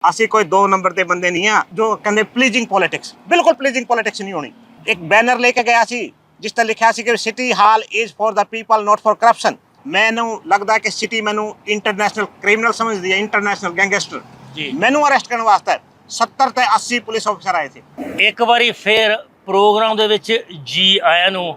ਅਸੀਂ ਕੋਈ 2 ਨੰਬਰ ਦੇ ਬੰਦੇ ਨਹੀਂ ਆ ਜੋ ਕਹਿੰਦੇ ਪਲੀਜ਼ਿੰਗ ਪੋਲਿਟਿਕਸ। ਬਿਲਕੁਲ ਪਲੀਜ਼ਿੰਗ ਪੋਲਿਟਿਕਸ ਨਹੀਂ ਹੋਣੀ। ਇੱਕ ਬੈਨਰ ਲੈ ਕੇ ਗਿਆ ਸੀ ਜਿਸ ਤੇ ਲਿਖਿਆ ਸੀ ਕਿ city hall is for the people not for corruption. ਮੈਨੂੰ ਲੱਗਦਾ ਕਿ ਸਿਟੀ ਮੈਨੂੰ ਇੰਟਰਨੈਸ਼ਨਲ ਕ੍ਰਿਮੀਨਲ ਸਮਝਦੀ ਹੈ, ਇੰਟਰਨੈਸ਼ਨਲ ਗੈਂਗਸਟਰ ਜੀ। ਮੈਨੂੰ ਅਰੈਸਟ ਕਰਨ ਵਾਸਤੇ 70 ਤੇ 80 ਪੁਲਿਸ ਅਫਸਰ ਆਏ ਸੀ। ਇੱਕ ਵਾਰੀ ਫਿਰ ਪ੍ਰੋਗਰਾਮ ਦੇ ਵਿੱਚ ਜੀ ਆਇਆਂ ਨੂੰ।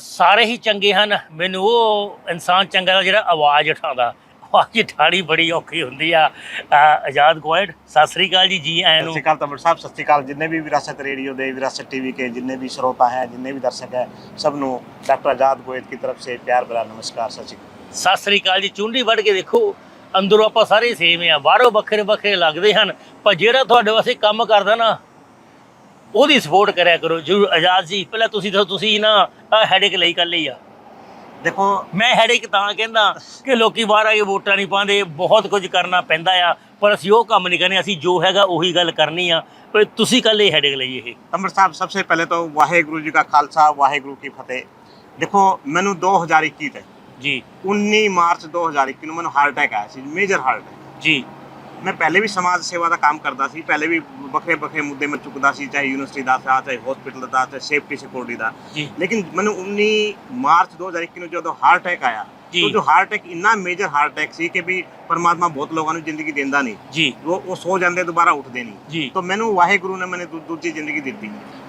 ਸਾਰੇ ਹੀ ਚੰਗੇ ਹਨ, ਮੈਨੂੰ ਉਹ ਇਨਸਾਨ ਚੰਗਾ ਜਿਹੜਾ ਆਵਾਜ਼ ਉਠਾਉਂਦਾ। ਆਵਾਜ਼ ਉਠਾਣੀ ਬੜੀ ਔਖੀ ਹੁੰਦੀ ਆ। ਆਜ਼ਾਦ ਕੁਆਇਟ, ਸਤਿ ਸ੍ਰੀ ਅਕਾਲ जी, जी आया। सत श्रीकाल तमिल साहब, सत श्रीकाल जिन्ने भी विरासत रेडियो दे, विरासत टीवी के जिन्ने भी श्रोता हैं, जिन्ने भी दर्शक हैं, सबनों डॉक्टर आजाद गोयत की तरफ से प्यार भरा नमस्कार। सत श्री अकाल जी। चुंडी वढ़ के देखो, अंदरों ਆਪਾਂ ਸਾਰੇ ਸੇਮ ਆ, ਬਾਹਰੋਂ ਵੱਖਰੇ ਵੱਖਰੇ ਲੱਗਦੇ ਹਨ, ਪਰ ਜਿਹੜਾ ਤੁਹਾਡੇ ਵਾਸਤੇ ਕੰਮ ਕਰਦਾ ਨਾ ਉਹਦੀ ਸਪੋਰਟ ਕਰਿਆ ਕਰੋ ਜਰੂਰ। ਆਜ਼ਾਦ ਜੀ, ਪਹਿਲਾਂ ਤੁਸੀਂ ਨਾ ਹੈਡੇਕ ਲਈ ਕਰ ਲਈ ਆ। देखो मैं हैडेक ਤਾਂ ਕਹਿੰਦਾ ਕਿ ਲੋਕੀ ਬਾਹਰ ਆ ਕੇ ਵੋਟਾਂ ਨਹੀਂ ਪਾਉਂਦੇ, ਬਹੁਤ ਕੁਝ ਕਰਨਾ ਪੈਂਦਾ ਆ, ਪਰ ਅਸੀਂ ਉਹ ਕੰਮ ਨਹੀਂ ਕਰਨੇ, ਅਸੀਂ ਜੋ ਹੈਗਾ ਉਹੀ ਗੱਲ ਕਰਨੀ ਆ। ਪਰ ਤੁਸੀਂ ਕੱਲ ਇਹ ਹੈਡੇਕ ਲਈ ਇਹ। तमिल साहब, सबसे पहले तो वाहेगुरु जी का खालसा, वाहेगुरु की फतेह। देखो मैनू 2021 ਤੇ जी 19 ਮਾਰਚ 2021 ਨੂੰ ਮੈਨੂੰ ਹਾਰਟ ਅਟੈਕ ਆਇਆ ਸੀ, ਮੇਜਰ ਹਾਰਟ ਅਟੈਕ ਜੀ। ਮੈਂ ਪਹਿਲੇ ਵੀ ਸਮਾਜ ਸੇਵਾ ਦਾ ਕੰਮ ਕਰਦਾ ਸੀ, ਪਹਿਲੇ ਵੀ ਵੱਖਰੇ ਮੁੱਦੇ ਮੈਂ ਚੁੱਕਦਾ ਸੀ, ਚਾਹੇ ਯੂਨੀਵਰਸਿਟੀ ਦਾ ਸੀ, ਚਾਹੇ ਹਸਪੀਟਲ ਦਾ, ਚਾਹੇ ਸੇਫਟੀ ਸਿਕਿਉਰਿਟੀ ਦਾ। ਲੇਕਿਨ ਮੈਨੂੰ 19 ਮਾਰਚ 2021 ਨੂੰ ਜਦੋਂ ਹਾਰਟ ਅਟੈਕ ਆਇਆ, तो जो हार्ट अटैक इन्ना मेजर हार्ट अटैक सी कि भी परमात्मा बहुत लोगों को जिंदगी देंदा नहीं जी, वो सो जाते दोबारा उठते नहीं जी। तो मैनू वाहेगुरु ने मैंने दूसरी जिंदगी दी,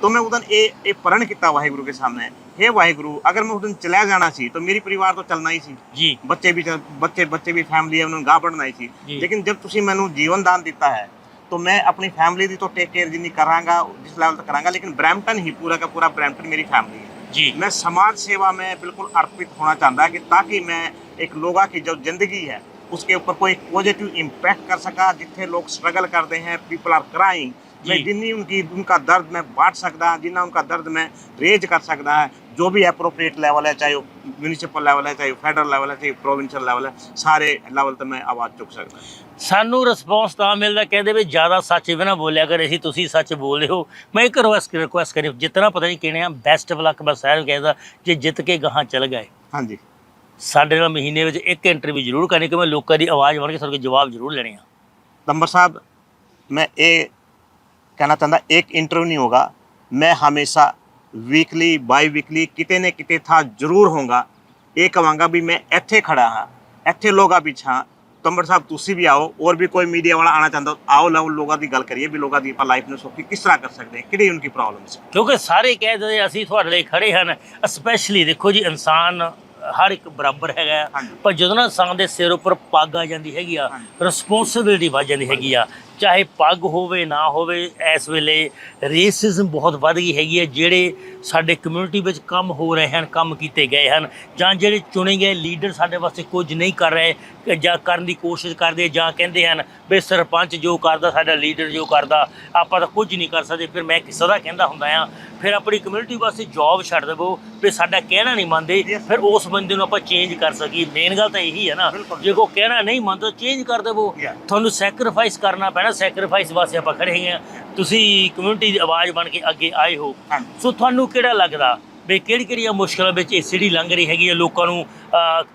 तो मैं उदन ये प्रण किया वाहेगुरु के सामने, हे वाहेगुरु अगर मैं उदन चला जाना सी तो मेरी परिवार तो चलना ही सी जी, बच्चे भी फैमिली है उन्होंने गाह बढ़ना ही सी। लेकिन जब तुसी मैनू जीवन दान दिता है तो मैं अपनी फैमिली की तो टेक केयर जिन्नी करांगा जिस लेवल तक करांगा, लेकिन ब्रैम्पटन ही पूरा का पूरा ब्रैम्पटन मेरी फैमिली है जी। मैं समाज सेवा में बिल्कुल अर्पित होना चाहता कि ताकि मैं एक लोगों की जो जिंदगी है उसके ऊपर कोई पॉजिटिव इम्पैक्ट कर सका। जिथे लोग स्ट्रगल करते हैं, पीपल आर क्राइंग, मैं जिन्नी उनका दर्द मैं बांट सकता, जिन्ना उनका दर्द मैं रेज कर सकता है, जो भी एप्रोप्रिएट लेवल है, चाहे वो म्यूनिसिपल लेवल है, चाहे फेडरल लेवल है, चाहे प्रोविंशियल लेवल है, सारे लेवल तक मैं आवाज़ चुक सकता। ਸਾਨੂੰ ਰਿਸਪੌਂਸ ਤਾਂ ਮਿਲਦਾ, ਕਹਿੰਦੇ ਵੀ ਜ਼ਿਆਦਾ ਸੱਚ ਵੀ ਨਾ ਬੋਲਿਆ ਕਰ, ਅਸੀਂ ਤੁਸੀਂ ਸੱਚ ਬੋਲਦੇ ਹੋ। ਮੈਂ ਇੱਕ ਰਿਕੁਐਸਟ ਕਰੀ, ਜਿਤਨਾ ਪਤਾ ਨਹੀਂ ਕਿਹਨੇ ਆ ਬੈਸਟ ਆਫ ਲੱਕ, ਬਸ ਸਾਰਿਆਂ ਨੂੰ ਕਹਿੰਦਾ ਜੇ ਜਿੱਤ ਕੇ ਗਾਹਾਂ ਚੱਲ ਗਏ, ਹਾਂਜੀ ਸਾਡੇ ਨਾਲ ਮਹੀਨੇ ਵਿੱਚ ਇੱਕ ਇੰਟਰਵਿਊ ਜ਼ਰੂਰ ਕਰਨੀ, ਕਿ ਮੈਂ ਲੋਕਾਂ ਦੀ ਆਵਾਜ਼ ਬਣ ਕੇ ਸਾਡੇ ਜਵਾਬ ਜ਼ਰੂਰ ਲੈਣੇ ਆ। तंबर साहब, मैं ये कहना चाहता, एक इंटरव्यू नहीं होगा, मैं हमेशा वीकली बाई वीकली किते ने किते था जरूर होगा। ये कहांगा भी मैं इत्थे खड़ा हाँ, इत्थे लोगों पिछा। तंबर साहब तुसी भी आओ, और भी कोई मीडिया वाला आना चाहता आओ, लाओ लोगों की गल करिए भी लोगों की लाइफ में सौखी किस तरह कर सकते हैं, कि उनकी प्रॉब्लम्स। क्योंकि सारे कह दे असीं तुहाडे लई खड़े हैं। स्पैशली देखो जी, इंसान हर एक बराबर है, पर जो ना इंसान के सिर उपर पग आ जाती हैगी, रिस्पोंसिबिलिटी बढ़ जाती हैगी, चाहे पग होवे ना होवे। इस वेले रेसिज्म बहुत बढ़ गई हैगी, ਜਿਹੜੇ ਸਾਡੇ ਕਮਿਊਨਿਟੀ ਵਿੱਚ ਕੰਮ ਹੋ ਰਹੇ ਹਨ, ਕੰਮ ਕੀਤੇ ਗਏ ਹਨ, ਜਾਂ ਜਿਹੜੇ ਚੁਣੇ ਗਏ ਲੀਡਰ ਸਾਡੇ ਵਾਸਤੇ ਕੁਝ ਨਹੀਂ ਕਰ ਰਹੇ ਜਾਂ ਕਰਨ ਦੀ ਕੋਸ਼ਿਸ਼ ਕਰਦੇ, ਜਾਂ ਕਹਿੰਦੇ ਹਨ ਵੀ ਸਰਪੰਚ ਜੋ ਕਰਦਾ, ਸਾਡਾ ਲੀਡਰ ਜੋ ਕਰਦਾ, ਆਪਾਂ ਤਾਂ ਕੁਝ ਨਹੀਂ ਕਰ ਸਕਦੇ। ਫਿਰ ਮੈਂ ਕਿਸੇ ਦਾ ਕਹਿੰਦਾ ਹੁੰਦਾ ਆ, ਫਿਰ ਆਪਣੀ ਕਮਿਊਨਿਟੀ ਵਾਸਤੇ ਜੌਬ ਛੱਡ ਦੇਵੋ, ਵੀ ਸਾਡਾ ਕਹਿਣਾ ਨਹੀਂ ਮੰਨਦੇ, ਫਿਰ ਉਸ ਬੰਦੇ ਨੂੰ ਆਪਾਂ ਚੇਂਜ ਕਰ ਸਕੀਏ। ਮੇਨ ਗੱਲ ਤਾਂ ਇਹੀ ਹੈ ਨਾ, ਜੇ ਕੋਈ ਕਹਿਣਾ ਨਹੀਂ ਮੰਨਦਾ ਚੇਂਜ ਕਰ ਦੇਵੋ। ਤੁਹਾਨੂੰ ਸੈਕਰੀਫਾਈਸ ਕਰਨਾ ਪੈਣਾ, ਸੈਕਰੀਫਾਈਸ ਵਾਸਤੇ ਆਪਾਂ ਖੜੇ ਹੈਗੇ ਹਾਂ। ਤੁਸੀਂ ਕਮਿਊਨਿਟੀ ਦੀ ਆਵਾਜ਼ ਬਣ ਕੇ ਅੱਗੇ ਆਏ ਹੋ, ਸੋ ਤੁਹਾਨੂੰ ਕਿਹੜਾ ਲੱਗਦਾ ਵੀ ਕਿਹੜੀਆਂ ਮੁਸ਼ਕਿਲਾਂ ਵਿੱਚ ਇਹ ਸਿਟੀ ਲੰਘ ਰਹੀ ਹੈਗੀ ਹੈ, ਲੋਕਾਂ ਨੂੰ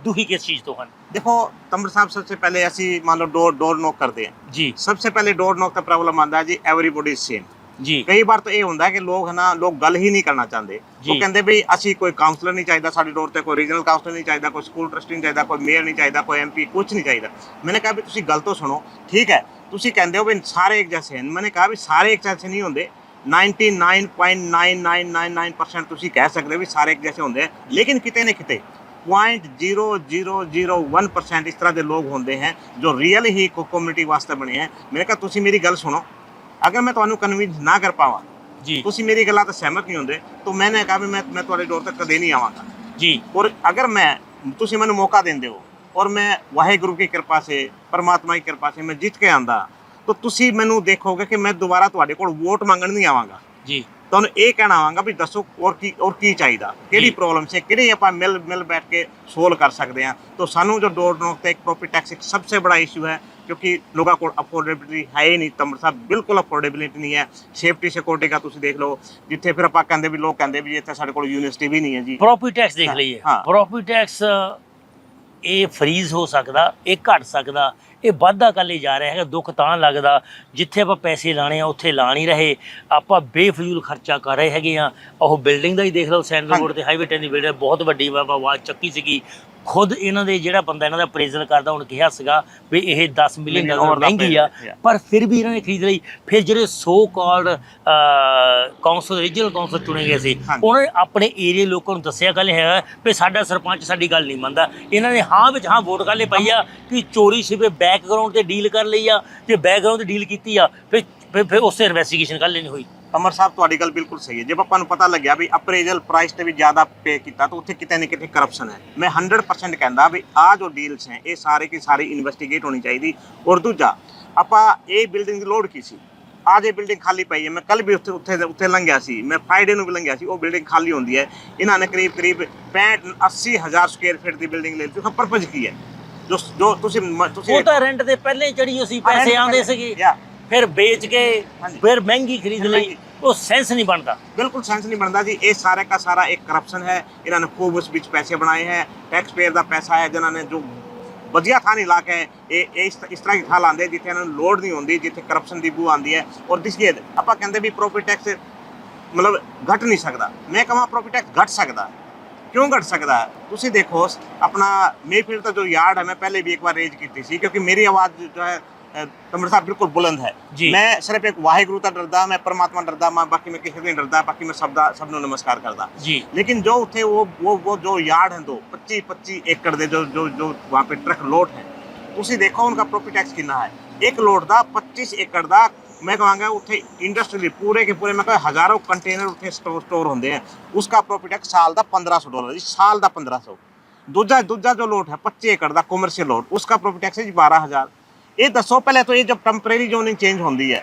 ਦੁਖੀ ਕਿਸ ਚੀਜ਼ ਤੋਂ ਹਨ? देखो तंबर साहब, सबसे पहले ऐसी मान लो डोर नॉक करते हैं जी, सबसे पहले डोर नॉक का प्रॉब्लम आता है जी, एवरीबॉडी सेम जी। कई बार तो ये होता है कि लोग है ना, लोग गल ही नहीं करना चाहते, वो कहते भी असी कोई काउंसलर नहीं चाहिए साडी डोर ते, कोई रीजनल काउंसलर नहीं चाहिए, कोई स्कूल ट्रस्टी नहीं चाहिए, कोई मेयर नहीं चाहिए, कोई MP कुछ नहीं चाहिए। मैंने कहा भी तुसी गल तो सुनो, ठीक है तुसी कहते हो भी सारे एक जैसे हैं, मैंने कहा भी सारे एक जैसे नहीं होंगे। 99.9999% तुसी कह सकते भी सारे एक जैसे होंगे, लेकिन किते ने किते 0.0001% इस तरह के लोग होंगे हैं जो रियल ही कम्युनिटी वास्ते बने हैं। मैंने कहा तुसी मेरी गल सुनो, अगर मैं तुहानू कन्विंस ना कर पावा जी, तुसी मेरी गल्लां ते सहमत नहीं होंदे, तो मैंने कहा भी मैं तुहाडे डोर तक कदे नहीं आवांगा जी। और अगर मैं तुसी मैनू मौका देंदे हो और मैं वाहेगुरु की कृपा से, परमात्मा की कृपा से मैं जीत के आंदा, तो तुसी मैनू देखोगे कि मैं दोबारा तुहाडे कोल वोट मंगण नहीं आवांगा जी। ਤੁਹਾਨੂੰ ਇਹ ਕਹਿਣਾ ਆਵਾਂਗਾ ਵੀ ਦੱਸੋ और ਕੀ ਚਾਹੀਦਾ, ਕਿਹੜੀ ਪ੍ਰੋਬਲਮ ਸੇ ਕਿਹੜੀ ਆਪਾਂ ਮਿਲ बैठ के सोल्व कर सकते हैं। तो सानू जो डोर नॉक ते एक प्रॉपर्टी टैक्स एक सबसे बड़ा इशू है, क्योंकि लोगों को अफोर्डेबिलिटी है ही नहीं। तंबर साहब बिल्कुल अफोर्डेबिलिटी नहीं है। सेफ्टी सिक्योरिटी का तुम देख लो, जिथे फिर आप कहते भी लोग कहते भी इतने साढ़े को यूनिवर्सिटी भी नहीं है जी। प्रॉपर्टी टैक्स देख लीजिए, प्रॉपर्टी टैक्स ਇਹ ਫਰੀਜ਼ ਹੋ ਸਕਦਾ, ਇਹ ਘਟ ਸਕਦਾ, ਇਹ ਵਾਧਾ ਕੱਲੇ ਜਾ ਰਿਹਾ ਹੈਗਾ। ਦੁੱਖ ਤਾਂ ਲੱਗਦਾ ਜਿੱਥੇ ਆਪਾਂ ਪੈਸੇ ਲਾਣੇ ਆ ਉੱਥੇ ਲਾ ਨਹੀਂ ਰਹੇ, ਆਪਾਂ ਬੇਫਜ਼ੂਲ ਖਰਚਾ ਕਰ ਰਹੇ ਹੈਗੇ ਆ। ਉਹ ਬਿਲਡਿੰਗ ਦਾ ਹੀ ਦੇਖ ਲਓ, ਸੈਂਟਰ ਰੋਡ ਤੇ ਹਾਈਵੇ 10 ਦੀ ਬਿਲਡਿੰਗ ਬਹੁਤ ਵੱਡੀ ਆਵਾਜ਼ ਚੱਕੀ ਸੀਗੀ। ਖੁਦ ਇਹਨਾਂ ਦੇ ਜਿਹੜਾ ਬੰਦਾ ਇਹਨਾਂ ਦਾ ਅਪਰੇਜ਼ਲ ਕਰਦਾ ਉਹਨੇ ਕਿਹਾ ਸੀਗਾ ਵੀ ਇਹ 10 ਮਿਲੀਅਨ ਡਾਲਰ ਮਹਿੰਗੀ ਆ, ਪਰ ਫਿਰ ਵੀ ਇਹਨਾਂ ਨੇ ਖਰੀਦ ਲਈ। ਫਿਰ ਜਿਹੜੇ so called council, regional council ਚੁਣੇ ਗਏ ਸੀ, ਉਹਨਾਂ ਨੇ ਆਪਣੇ ਏਰੀਏ ਲੋਕਾਂ ਨੂੰ ਦੱਸਿਆ ਗੱਲ ਹੈਗਾ ਵੀ ਸਾਡਾ ਸਰਪੰਚ ਸਾਡੀ ਗੱਲ ਨਹੀਂ ਮੰਨਦਾ। ਇਹਨਾਂ ਨੇ ਹਾਂ ਵਿੱਚ ਹਾਂ ਵੋਟ ਕਾਲੇ ਪਾਈ ਆ ਕਿ ਚੋਰੀ ਛਿਪੇ ਬੈਕਗਰਾਊਂਡ ਤੇ ਡੀਲ ਕਰ ਲਈ ਆ, ਜੇ ਬੈਕਗਰਾਊਂਡ ਤੇ ਡੀਲ ਕੀਤੀ ਆ ਫਿਰ ਉਸੇ ਇਨਵੈਸਟੀਗੇਸ਼ਨ ਕੱਲ੍ਹ ਨਹੀਂ ਹੋਈ। ਅਮਰ ਸਾਹਿਬ ਤੁਹਾਡੀ ਗੱਲ ਬਿਲਕੁਲ ਸਹੀ ਹੈ। ਜੇ ਆਪਾਂ ਨੂੰ ਪਤਾ ਲੱਗਿਆ ਵੀ ਅਪਰੇਜ਼ਲ ਪ੍ਰਾਈਸ ਤੇ ਵੀ ਜ਼ਿਆਦਾ ਪੇ ਕੀਤਾ ਤਾਂ ਉੱਥੇ ਕਿਤੇ ਨਾ ਕਿਤੇ ਕਰਪਸ਼ਨ ਹੈ। ਮੈਂ 100% ਕਹਿੰਦਾ ਵੀ ਆਹ ਜੋ ਡੀਲਸ ਹੈ ਇਹ ਸਾਰੇ ਕੀ ਸਾਰੀ ਇਨਵੈਸਟੀਗੇਟ ਹੋਣੀ ਚਾਹੀਦੀ। ਔਰ ਦੂਜਾ, ਆਪਾਂ ਇਹ ਬਿਲਡਿੰਗ ਦੀ ਲੋੜ ਕੀ ਸੀ? आज ये बिल्डिंग खाली पई है। मैं कल भी उत्थे लंघिया सी, मैं फ्राइडे ਨੂੰ भी लंघिया सी। वो बिल्डिंग खाली होंदी है। इन्होंने करीब 65-80 हज़ार स्क्वायर फीट की बिल्डिंग ले ली। पर्पज की है जो ਉਹ ਤਾਂ ਰੈਂਟ ਤੇ ਪਹਿਲੇ ਚੜੀ ਸੀ, ਪੈਸੇ ਆਉਂਦੇ ਸੀਗੇ, ਫਿਰ ਵੇਚ ਕੇ ਫਿਰ ਮਹਿੰਗੀ ਖਰੀਦ ਲਈ। ਉਹ ਸੈਂਸ नहीं बनता, बिल्कुल सेंस नहीं बनता जी। ये सारे का सारा एक करप्शन है। इन्होंने खूब उस बीच पैसे बनाए हैं, टैक्स पेयर का पैसा है जिन्होंने जो ਵਧੀਆ ਥਾਂ ਨਹੀਂ ਲਾ ਕੇ ਇਸ ਤਰ੍ਹਾਂ ਦੀ ਥਾਂ ਲਾਉਂਦੇ ਜਿੱਥੇ ਇਹਨਾਂ ਨੂੰ ਲੋੜ ਨਹੀਂ ਹੁੰਦੀ, ਜਿੱਥੇ ਕਰਪਸ਼ਨ ਦੀ ਬੂ ਆਉਂਦੀ ਹੈ। ਔਰ ਦਿਸਗੇ ਆਪਾਂ ਕਹਿੰਦੇ ਵੀ ਪ੍ਰੋਪਰਟੀ ਟੈਕਸ ਮਤਲਬ ਘਟ ਨਹੀਂ ਸਕਦਾ। ਮੈਂ ਕਹਾਂ ਪ੍ਰੋਪਰਟੀ ਟੈਕਸ ਘਟ ਸਕਦਾ। क्यों घट सकता है? ਤੁਸੀਂ देखो अपना मेफील्ड का जो यार्ड है, मैं पहले भी एक बार रेज की थी क्योंकि मेरी आवाज़ जो है तमर साहब बिल्कुल बुलंद है। मैं सिर्फ एक वाहिगुरु का डरदा, मैं परमात्मा डरदा, मैं बाकी मैं किसी नहीं डरदा, बाकी मैं सबनों नमस्कार करदा जी। लेकिन जो उठे वो जो यार्ड हैं 25 एकड़ दे जो वहाँ पे ट्रक लोड है, तुसी देखो उनका प्रॉपर्टी टैक्स कितना है। एक लोड का 25 एकड़ का मैं कहांगा उत्थे इंडस्ट्री पूरे के पूरे मैं कह हज़ारों कंटेनर उत्थे स्टोर होंगे हैं। उसका प्रॉफिट टैक्स साल का $1500 जी, साल का 1500। दूजा जो लोड है 25 एकड़ का कॉमर्शियल लोड, उसका प्रॉफिट टैक्स है जी 12000। ये दसो पहले तो ये जब टैम्परेरी जोनिंग चेंज होती है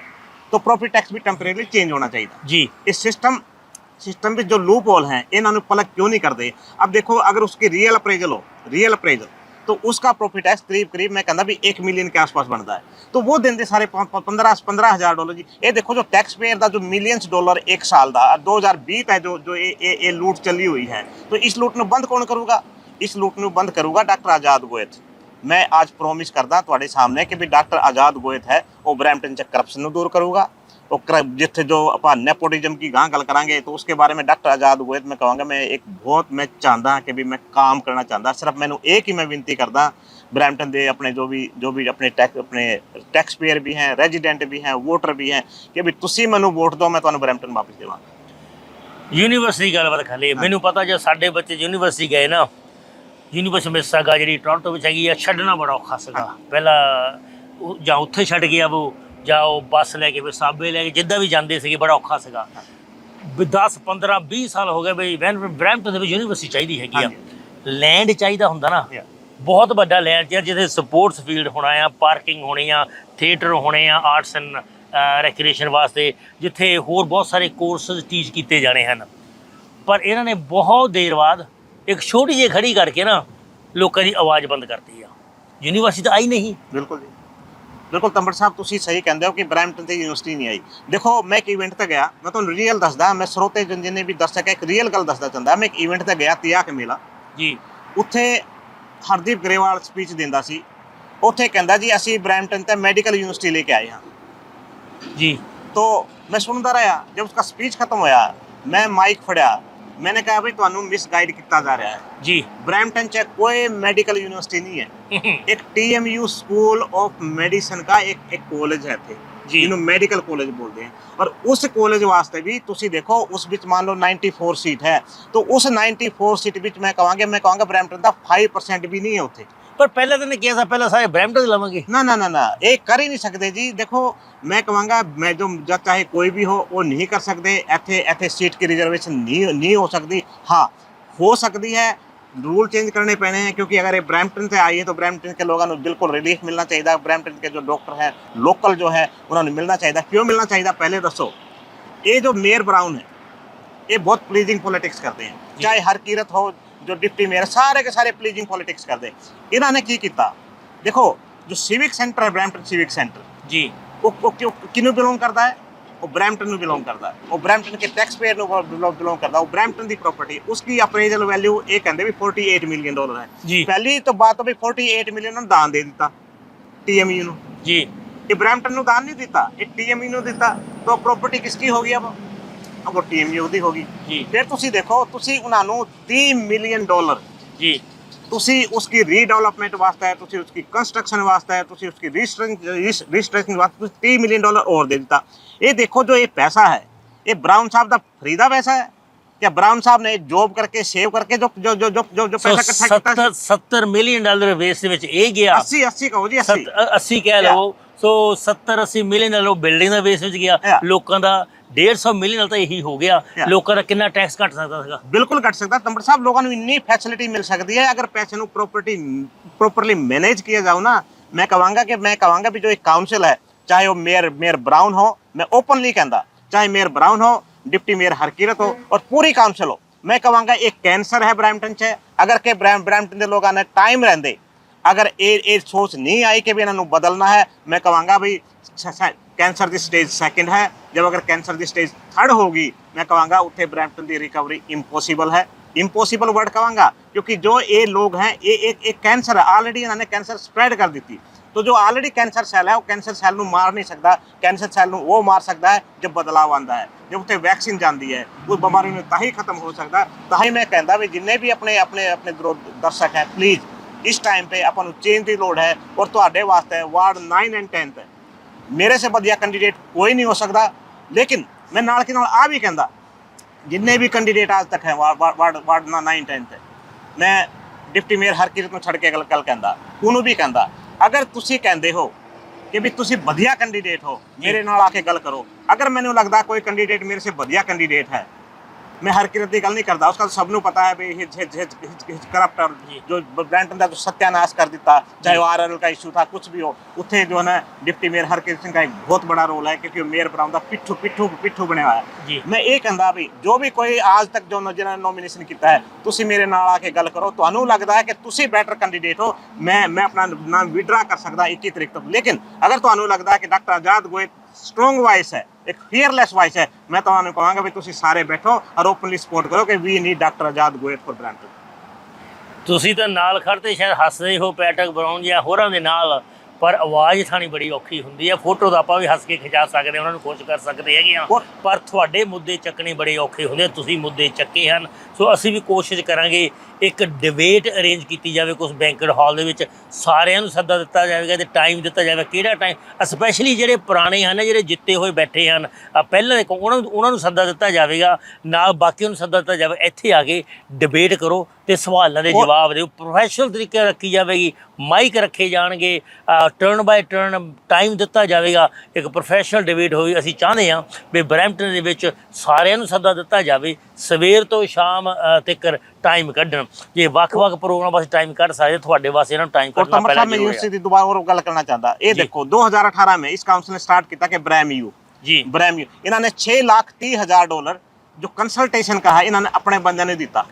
तो प्रॉफिट टैक्स भी टैम्परेरी चेंज होना चाहिए जी। इस सिस्टम में जो लूप होल हैं इन्होंने पलट क्यों नहीं करते? अब देखो अगर उसकी रियल अप्रेजल तो उसका प्रॉफिट टैक्स करीब मैं कहना भी 1 मिलियन के आसपास बनता है। तो वो देंगे सारे $15,000 जी। ये देखो जो टैक्स पेयर का जो मिलियंस डॉलर एक साल का 2020 है जो ये लूट चली हुई है, तो इस लूट में बंद कौन करूँगा? इस लूट में बंद करूँगा डॉक्टर आज़ाद गोयत। मैं आज प्रोमिस करदा तुहाडे सामने कि भी डॉक्टर आज़ाद गोयत है वो ब्रैम्पटन च करप्शन नूं दूर करूँगा। जिथे जो आप नेपोटिज्म की गां गल करांगे तो उसके बारे में डॉक्टर आज़ाद गोयत मैं कहूँगा मैं एक बहुत मैं चाहता कि भी मैं काम करना चाहता। सिर्फ मैंने एक ही मैं विनती करदा ब्रैम्पटन दे अपने जो भी अपने टैक्स पेयर भी हैं, रेजिडेंट भी हैं, वोटर भी हैं कि भी तुसी मैनू वोट दो, मैं तुहानू ब्रैम्पटन वापस देवांगा। यूनीवर्सिटी गलबात खाली मैनू पता जो साडे बच्चे यूनीवर्सिटी गए ना, यूनीवर्सिटी मिसागा जी टोरंटो में हैगी आ, छड्डना बड़ा औखा सीगा। पहला जां उत्थे छड्ड गया वो जाओ बस लैके फिर साबे लैके जिद्दां भी जाते थे, बड़ा औखा सीगा। 10 15 20 साल हो गए बई ब्रैम्पटन दे विच यूनीवर्सिटी चाहिदी हैगी आ। लैंड चाहिदा हुंदा ना, बहुत बड़ा लैंड चाहिदा जिथे स्पोर्ट्स फील्ड होना आ, पार्किंग होनी आ, थिएटर होने आ, आर्ट्स एंड रैक्रिएशन वास्ते, जिथे होर बहुत सारे कोर्सेज टीच किए जाने हैं। पर इन्हां ने बहुत देर बाद एक छोटी जी खड़ी करके ना लोगों की आवाज़ बंद करती है। यूनीवर्सिटी आई नहीं। बिल्कुल जी, बिल्कुल तंबर साहब तुसी सही कहते हो कि ब्रैम्पटन से यूनिवर्सिटी नहीं आई। देखो मैं एक इवेंट ते गया, मैं तुहानू रियल दसदा, मैं स्रोते जिन्हें भी दर्शक एक रियल गल दसदा चाहता। मैं एक इवेंट ते गया तिया के मेला जी, उत्थे हरदीप ग्रेवाल स्पीच दिंदा सी। उत्थे कहंदा जी असी ब्रैम्पटन ते मैडिकल यूनिवर्सिटी लेके आए हाँ जी। तो मैं सुनता रहा, जब उसका स्पीच खत्म होया मैं माइक फड़िया, मैंने कहा भाई तुहानू मिसगाइड किया जा रहा है जी। ब्रैम्पटन च कोई मेडिकल यूनिवर्सिटी नहीं है। एक TMU स्कूल ऑफ मेडिसिन का एक कॉलेज है थे जिन्होंने मेडिकल कॉलेज बोलते हैं। और उस कॉलेज वास्ते भी तुसी देखो उस बिच मान लो 94 सीट है, तो उस 94 सीट बिच मैं कहूँगा ब्रैम्पटन का 5% भी नहीं है उत्थे। पर पहले तो नहीं किया था, पहले सारे ब्रैम्पटन लवांगे ना ये कर ही नहीं सकते जी। देखो मैं कहूँगा मैं जो चाहे कोई भी हो वो नहीं कर सकते। ऐथे सीट की रिजर्वेशन नहीं हो सकती। हाँ हो सकती है, रूल चेंज करने पैने हैं क्योंकि अगर ये ब्रैम्पटन से आई है तो ब्रैम्पटन के लोगों को बिल्कुल रिलीफ मिलना चाहिए। ब्रैम्पटन के जो डॉक्टर हैं लोकल जो है उन्होंने मिलना चाहिए। क्यों मिलना चाहिए पहले दसो। ये जो मेयर ब्राउन है ये बहुत प्लीजिंग पॉलिटिक्स करते हैं, चाहे हरकीरत हो जो डिप्टी मेयर सारे के सारे प्लीजिंग पॉलिटिक्स करते। इन्होंने की किया देखो जो सिविक सेंटर है ब्रैम्पटन सिविक सेंटर जी, वो किनू बिलोंग करता है? वो ब्रैम्पटन में बिलोंग करता है। वो ब्रैम्पटन के टैक्स पेयर बिलोंग करता है। वो ब्रैम्पटन की प्रॉपर्टी उसकी अप्रेजल वैल्यू ये कहते भी $48 मिलियन है जी। पहली तो बात तो भी $48 मिलियन दान दे दिता। TMU ਨੂੰ ਜੀ ਇਹ ਬਰੈਂਪਟਨ ਨੂੰ ਦਾਨ ਨਹੀਂ ਦਿੱਤਾ, ਇਹ TMU ਨੂੰ ਦਿੱਤਾ। ਤਾਂ ਪ੍ਰਾਪਰਟੀ ਕਿਸकी ਹੋ ਗਈ अब ਉਹ TMU ਦੀ ਹੋ ਗਈ ਜੀ ਫਿਰ ਤੁਸੀਂ ਦੇਖੋ ਤੁਸੀਂ ਉਹਨਾਂ ਨੂੰ $30 ਮਿਲੀਅਨ ਜੀ ਤੁਸੀਂ ਉਸकी ਰੀਡਿਵੈਲਪਮੈਂਟ ਵਾਸਤੇ ਤੁਸੀਂ ਉਸकी ਕੰਸਟਰਕਸ਼ਨ ਵਾਸਤੇ ਤੁਸੀਂ ਉਸकी ਰੀਸਟਰਕਚਰਿੰਗ ਵਾਸਤੇ ਤੁਸੀਂ $30 ਮਿਲੀਅਨ और दे ਦਿੱਤਾ। ਇਹ ਦੇਖੋ ਜੋ ਇਹ ਪੈਸਾ ਹੈ ਇਹ ਬਰਾउन साहब ਦਾ फ्री ਦਾ ਪੈਸਾ ਹੈ या ब्राउन साहब ने जॉब करके सेव करके जो जो जो जो जो, जो पैसा इकट्ठा किया $70 ਮਿਲੀਅਨ ਵੇਸ ਦੇ ਵਿੱਚ ਇਹ ਗਿਆ 80 ਕਹੋ ਜੀ 80 80 ਕਹਿ ਲਓ ਸੋ 70-80 ਮਿਲੀਅਨ ਉਹ ਬਿਲਡਿੰਗ ਦਾ ਵੇਸ ਵਿੱਚ ਗਿਆ ਲੋਕਾਂ ਦਾ 150 ਮਿਲੀਅਨ ਤਾਂ ਇਹੀ ਹੋ ਗਿਆ ਲੋਕਾਂ ਦਾ ਕਿੰਨਾ ਟੈਕਸ ਘਟ ਸਕਦਾ ਸੀਗਾ ਬਿਲਕੁਲ ਘਟ ਸਕਦਾ ਤੰਬੜ ਸਾਹਿਬ ਲੋਕਾਂ ਨੂੰ ਇੰਨੀ ਫੈਸਿਲਿਟੀ ਮਿਲ ਸਕਦੀ ਹੈ ਅਗਰ ਪੈਸੇ ਨੂੰ ਪ੍ਰੋਪਰਲੀ ਮੈਨੇਜ किया जाओ ना मैं कहांगा भी जो एक काउंसिल है चाहे वो मेयर ब्राउन हो मैं ओपनली कहता चाहे मेयर ब्राउन हो डिप्टी मेयर हरकीरत हो और पूरी काउंसिल हो मैं कहूँगा एक कैंसर है ब्रैम्पटन च अगर के ब्रैम्पटन के लोगों ने टाइम रहते अगर ये सोच नहीं आई कि भी इन्हों बदलना है मैं कहूँगा भी कैंसर की स्टेज सैकेंड है जब अगर कैंसर की स्टेज थर्ड होगी मैं कहूँगा उत्थे ब्रैम्पटन की रिकवरी इम्पॉसिबल है इम्पॉसिबल वर्ड कहूँगा क्योंकि जो ये लोग हैं ये एक कैंसर है ऑलरेडी इन्होंने कैंसर स्प्रेड कर दी थी तो जो ऑलरेडी कैंसर सैल है वो कैंसर सैल ਨੂੰ मार नहीं सकता कैंसर सैल ਨੂੰ वो मार सकता है जब बदलाव आता है जब उत्थे वैक्सीन जाती है उस बीमारी में ताही खत्म हो सकता ताही मैं कहता भी जिन्ने भी अपने अपने अपने दर्शक है प्लीज़ इस टाइम पे अपन चेंज की लोड़ है और तुहाडे वास्ते वार्ड 9 एंड 10 मेरे से वधिया कैंडीडेट कोई नहीं हो सकता लेकिन मैं नाल की नाल आ भी कहता जिन्ने भी कैंडीडेट आज तक है वार्ड 9 10 मैं डिप्टी मेयर हरकीरत ਨੂੰ ਛੱਡ ਕੇ ਗੱਲ ਕਹਿੰਦਾ ਉਹਨੂੰ ਵੀ ਕਹਿੰਦਾ अगर तुसी कहते हो कि भी तुसी वधिया कैंडीडेट हो मेरे नाल आके गल करो अगर मैंने लगता कोई कैंडीडेट मेरे से वधिया कैंडीडेट है मैं हरकीरत की गल नहीं करता उसका सबनों पता है भी करप्टर जो ब्रैम्पटन का जो सत्यानाश कर दिता चाहे वो RRL का इशू था कुछ भी हो उत्थे जो है ना डिप्टी मेयर हरकीरत सिंह का एक बहुत बड़ा रोल है क्योंकि मेयर ब्राउन का पिट्ठू बनया हुआ है मैं ये कहता भी जो भी कोई आज तक जो जिन्होंने नॉमिनेशन किया है तुसी मेरे नाल आके गल करो तुहानू लगता है कि तुसी बैटर कैंडीडेट हो मैं अपना नाम विड्रा कर सकता 21 तरीक तक लेकिन अगर तुहानू लगता है कि doctor Azad Goyal strong voice है एक फियरलैस वॉइस है मैं तो कहूँगा भी तुसी सारे बैठो और ओपनली सपोर्ट करो कि we need doctor Azad Goyal for Brampton ਤੁਸੀਂ ਤਾਂ ਨਾਲ ਖੜਦੇ ਸ਼ਾਇਦ ਹੱਸਦੇ ਹੋ ਪੈਟਕ ਬਰਾਊਨ ਜਾਂ ਹੋਰਾਂ ਦੇ ਨਾਲ ਪਰ ਆਵਾਜ਼ ਥਾਣੀ ਬੜੀ ਔਖੀ ਹੁੰਦੀ ਹੈ ਫੋਟੋ ਦਾ ਆਪਾਂ ਵੀ ਹੱਸ ਕੇ ਖਿਚਾ ਸਕਦੇ ਉਹਨਾਂ ਨੂੰ ਖੁਸ਼ ਕਰ ਸਕਦੇ ਹੈਗੇ ਆ ਪਰ ਤੁਹਾਡੇ ਮੁੱਦੇ ਚੱਕਣੇ ਬੜੇ ਔਖੇ ਹੁੰਦੇ ਤੁਸੀਂ ਮੁੱਦੇ ਚੱਕੇ ਹਨ ਸੋ ਅਸੀਂ ਵੀ ਕੋਸ਼ਿਸ਼ ਕਰਾਂਗੇ ਇੱਕ ਡਿਬੇਟ ਅਰੇਂਜ ਕੀਤੀ ਜਾਵੇ ਕੁਝ ਬੈਂਕਟ ਹਾਲ ਦੇ ਵਿੱਚ ਸਾਰਿਆਂ ਨੂੰ ਸੱਦਾ ਦਿੱਤਾ ਜਾਵੇਗਾ ਤੇ ਟਾਈਮ ਦਿੱਤਾ ਜਾਵੇ ਕਿਹੜਾ ਟਾਈਮ ਸਪੈਸ਼ਲੀ ਜਿਹੜੇ ਪੁਰਾਣੇ ਹਨ ਜਿਹੜੇ ਜਿੱਤੇ ਹੋਏ ਬੈਠੇ ਹਨ ਪਹਿਲਾਂ ਦੇ ਉਹਨਾਂ ਨੂੰ ਸੱਦਾ ਦਿੱਤਾ ਜਾਵੇਗਾ ਨਾਲ ਬਾਕੀਆਂ ਨੂੰ ਸੱਦਾ ਦਿੱਤਾ ਜਾਵੇ ਇੱਥੇ ਆ ਕੇ ਡਿਬੇਟ ਕਰੋ ਤੇ ਸਵਾਲਾਂ ਦੇ ਜਵਾਬ ਦਿਓ ਪ੍ਰੋਫੈਸ਼ਨਲ ਤਰੀਕੇ ਰੱਖੀ ਜਾਵੇਗੀ ਮਾਈਕ ਰੱਖੇ ਜਾਣਗੇ ਟਰਨ ਬਾਈ ਟਰਨ ਟਾਈਮ ਦਿੱਤਾ ਜਾਵੇਗਾ ਇੱਕ ਪ੍ਰੋਫੈਸ਼ਨਲ ਡਿਬੇਟ ਹੋਈ ਅਸੀਂ ਚਾਹੁੰਦੇ ਹਾਂ ਵੀ ਬਰੈਂਪਟਨ ਦੇ ਵਿੱਚ ਸਾਰਿਆਂ ਨੂੰ ਸੱਦਾ ਦਿੱਤਾ ਜਾਵੇ ਸਵੇਰ ਤੋਂ ਸ਼ਾਮ ਤੱਕ टाइम ਕੱਢਣ ਜੇ ਵੱਖ-ਵੱਖ ਪ੍ਰੋਗਰਾਮ ਵਾਸਤੇ ਟਾਈਮ ਕੱਢ ਸਕਦੇ ਤੁਹਾਡੇ ਵਾਸਤੇ ਇਹਨਾਂ ਨੂੰ ਟਾਈਮ ਕੱਢਣਾ ਪਹਿਲਾਂ मैं यूनिवर्सिटी ਦੀ ਦੁਬਾਰਾ ਹੋਰ ਗੱਲ ਕਰਨਾ ਚਾਹੁੰਦਾ ਇਹ ਦੇਖੋ 2018 में इस काउंसिल ने स्टार्ट किया कि ब्रैमयू जी ब्रैमयू इन्होंने $6,30,000 जो कंसल्टेशन का है इन्होंने अपने बंदे ने दिता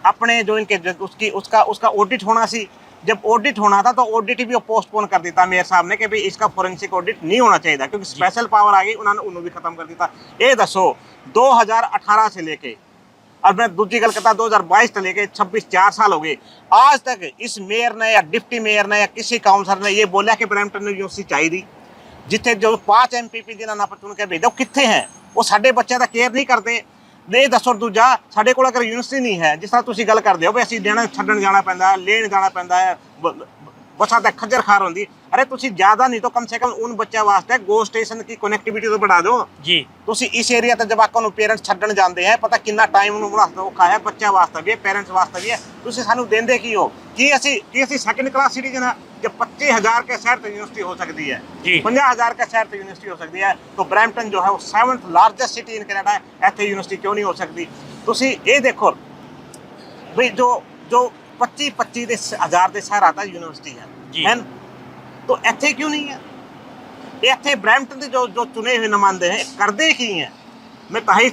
अपने जो इनके उसका ऑडिट होना सी जब ऑडिट होना था तो ऑडिट भी पोस्टपोन कर दिया मेयर साहब ने कि भाई इसका फोरेंसिक ऑडिट नहीं होना चाहिए क्योंकि स्पेशल पावर आ गई उन्होंने उन्होंने भी खत्म कर दिया ये दसो 2018 से लेके और मैं दूसरी गल करता 2022 से लेके 4 साल हो गए आज तक इस मेयर ने या डिप्टी मेयर ने या किसी काउंसलर ने ये बोला कि ब्रैम्पटन यूनिवर्सिटी चाहिए जिथे जो 5 MPP जिन्होंने आप चुन के भेजो कितने हैं वो साढ़े बच्चों का केयर नहीं करते ਇਹ ਦੱਸੋ ਦੂਜਾ ਸਾਡੇ ਕੋਲ ਅਗਰ ਯੂਨੀਵਰਸਿਟੀ ਨਹੀਂ ਹੈ ਜਿਸ ਤਰ੍ਹਾਂ ਤੁਸੀਂ ਗੱਲ ਕਰਦੇ ਹੋ ਵੀ ਅਸੀਂ ਦੇਣਾ ਛੱਡਣ ਜਾਣਾ ਪੈਂਦਾ ਲੈਣ ਜਾਣਾ ਪੈਂਦਾ ਹੈ ਬੱਸਾਂ ਤੇ ਖੱਜਰ ਖਾਰ ਹੁੰਦੀ अरे तुसी ज़्यादा नहीं तो कम से कम उन बच्चों वास्ते गो स्टेशन की कनेक्टिविटी तो बढ़ा दो जी तुसी इस एरिया ते जवाकों नूं पेरेंट्स छड्डण जांदे हैं पता कितना टाइम उन्होंने वास्ते औखा है बच्चों वास्ते भी पेरेंट्स वास्ते भी है तुसी सानू देंदे की हो कि असी सैकेंड क्लास सिटीजन है जब 25,000 के शहर तक यूनिवर्सिटी हो सकती है 50,000 के शहर तक यूनिवर्सिटी हो सकती है तो ब्रैम्पटन जो है वो 7th largest city in Canada है इत्थे यूनिवर्सिटी क्यों नहीं हो सकती तुसी ये देखो भाई जो 25,000 के शहर आता यूनिवर्सिटी है तो ਇੱਥੇ क्यों नहीं है ਇੱਥੇ ਬਰੈਂਪਟਨ ਦੇ ਜੋ ਚੁਣੇ ਹੋਏ ਨੁਮਾਇੰਦੇ ਹੈ ਕਰਦੇ ਕੀ ਹੈ ਮੈਂ ਤਾਂ ਹੀ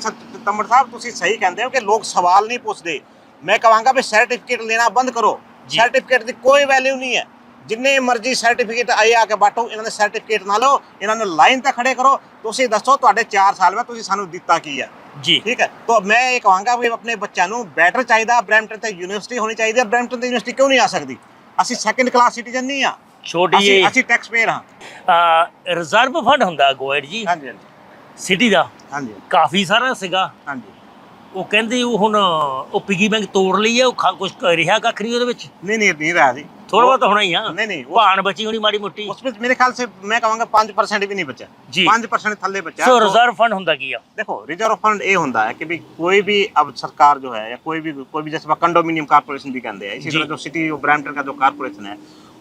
ਤੰਮੜ ਸਾਹਿਬ ਤੁਸੀਂ ਸਹੀ ਕਹਿੰਦੇ ਹੋ ਕਿ ਲੋਕ ਸਵਾਲ ਨਹੀਂ ਪੁੱਛਦੇ ਮੈਂ ਕਹਾਂਗਾ ਵੀ ਸਰਟੀਫਿਕੇਟ ਲੈਣਾ ਬੰਦ ਕਰੋ ਸਰਟੀਫਿਕੇਟ ਦੀ ਕੋਈ ਵੈਲਿਊ ਨਹੀਂ ਹੈ ਜਿੰਨੇ ਮਰਜ਼ੀ ਸਰਟੀਫਿਕੇਟ ਆਏ ਆ ਕੇ ਬਾਟੋ ਇਹਨਾਂ ਦੇ ਸਰਟੀਫਿਕੇਟ ਨਾ ਲਓ ਇਹਨਾਂ ਨੂੰ ਲਾਈਨ ਤੇ ਖੜੇ ਕਰੋ ਤੁਸੀਂ ਦੱਸੋ ਤੁਹਾਡੇ 4 ਸਾਲ ਵਿੱਚ ਤੁਸੀਂ ਸਾਨੂੰ ਦਿੱਤਾ ਕੀ ਹੈ ਜੀ ਠੀਕ ਹੈ ਤਾਂ ਮੈਂ ਇਹ ਕਹਾਂਗਾ ਵੀ ਆਪਣੇ ਬੱਚਿਆਂ ਨੂੰ ਬੈਟਰ ਚਾਹੀਦਾ ਬਰੈਂਪਟਨ ਤੇ ਯੂਨੀਵਰਸਿਟੀ ਹੋਣੀ ਚਾਹੀਦੀ ਹੈ ਬਰੈਂਪਟਨ ਤੇ ਯੂਨੀਵਰਸਿਟੀ ਕਿਉਂ ਨਹੀਂ ਆ ਸਕਦੀ ਅਸੀਂ ਸੈਕੰਡ ਕਲਾਸ ਸਿਟੀਜ਼ਨ ਨਹੀਂ ਆ ਛੋਟੀ ਜਿਹੀ ਅਸੀਂ ਟੈਕਸ ਪੇਅਰ ਹਾਂ। ਰਿਜ਼ਰਵ ਫੰਡ ਹੁੰਦਾ ਗੋਇਡ ਜੀ ਹਾਂਜੀ ਸਿਟੀ ਦਾ, ਹਾਂਜੀ ਕਾਫੀ ਸਾਰਾ ਸੀਗਾ। ਹਾਂਜੀ। ਉਹ ਕਹਿੰਦੇ ਉਹ ਹੁਣ ਉਹ ਪਿਗੀ ਬੈਂਕ ਤੋੜ ਲਈ ਆ, ਉਹ ਕੁਝ ਰਿਹਾ ਕੱਖ ਨਹੀਂ ਉਹਦੇ ਵਿੱਚ। नहीं रहा जी, थोड़ा बहुत होना ही है। नहीं भान बची होनी माड़ी मोटी उसमें मेरे ख्याल से मैं कहूँगा 5% भी नहीं बचा जी। 5% थल्ले बचा। सो रिजर्व फंड ਹੁੰਦਾ ਕੀ ਆ? देखो रिजर्व फंड ये होता है कि भी कोई भी अब सरकार जो है या कोई भी जैसे कंडोमिनियम कारपोरेशन भी कहते हैं, इसी तरह जो सिटी ब्रैम्पटन का जो कारपोरेशन है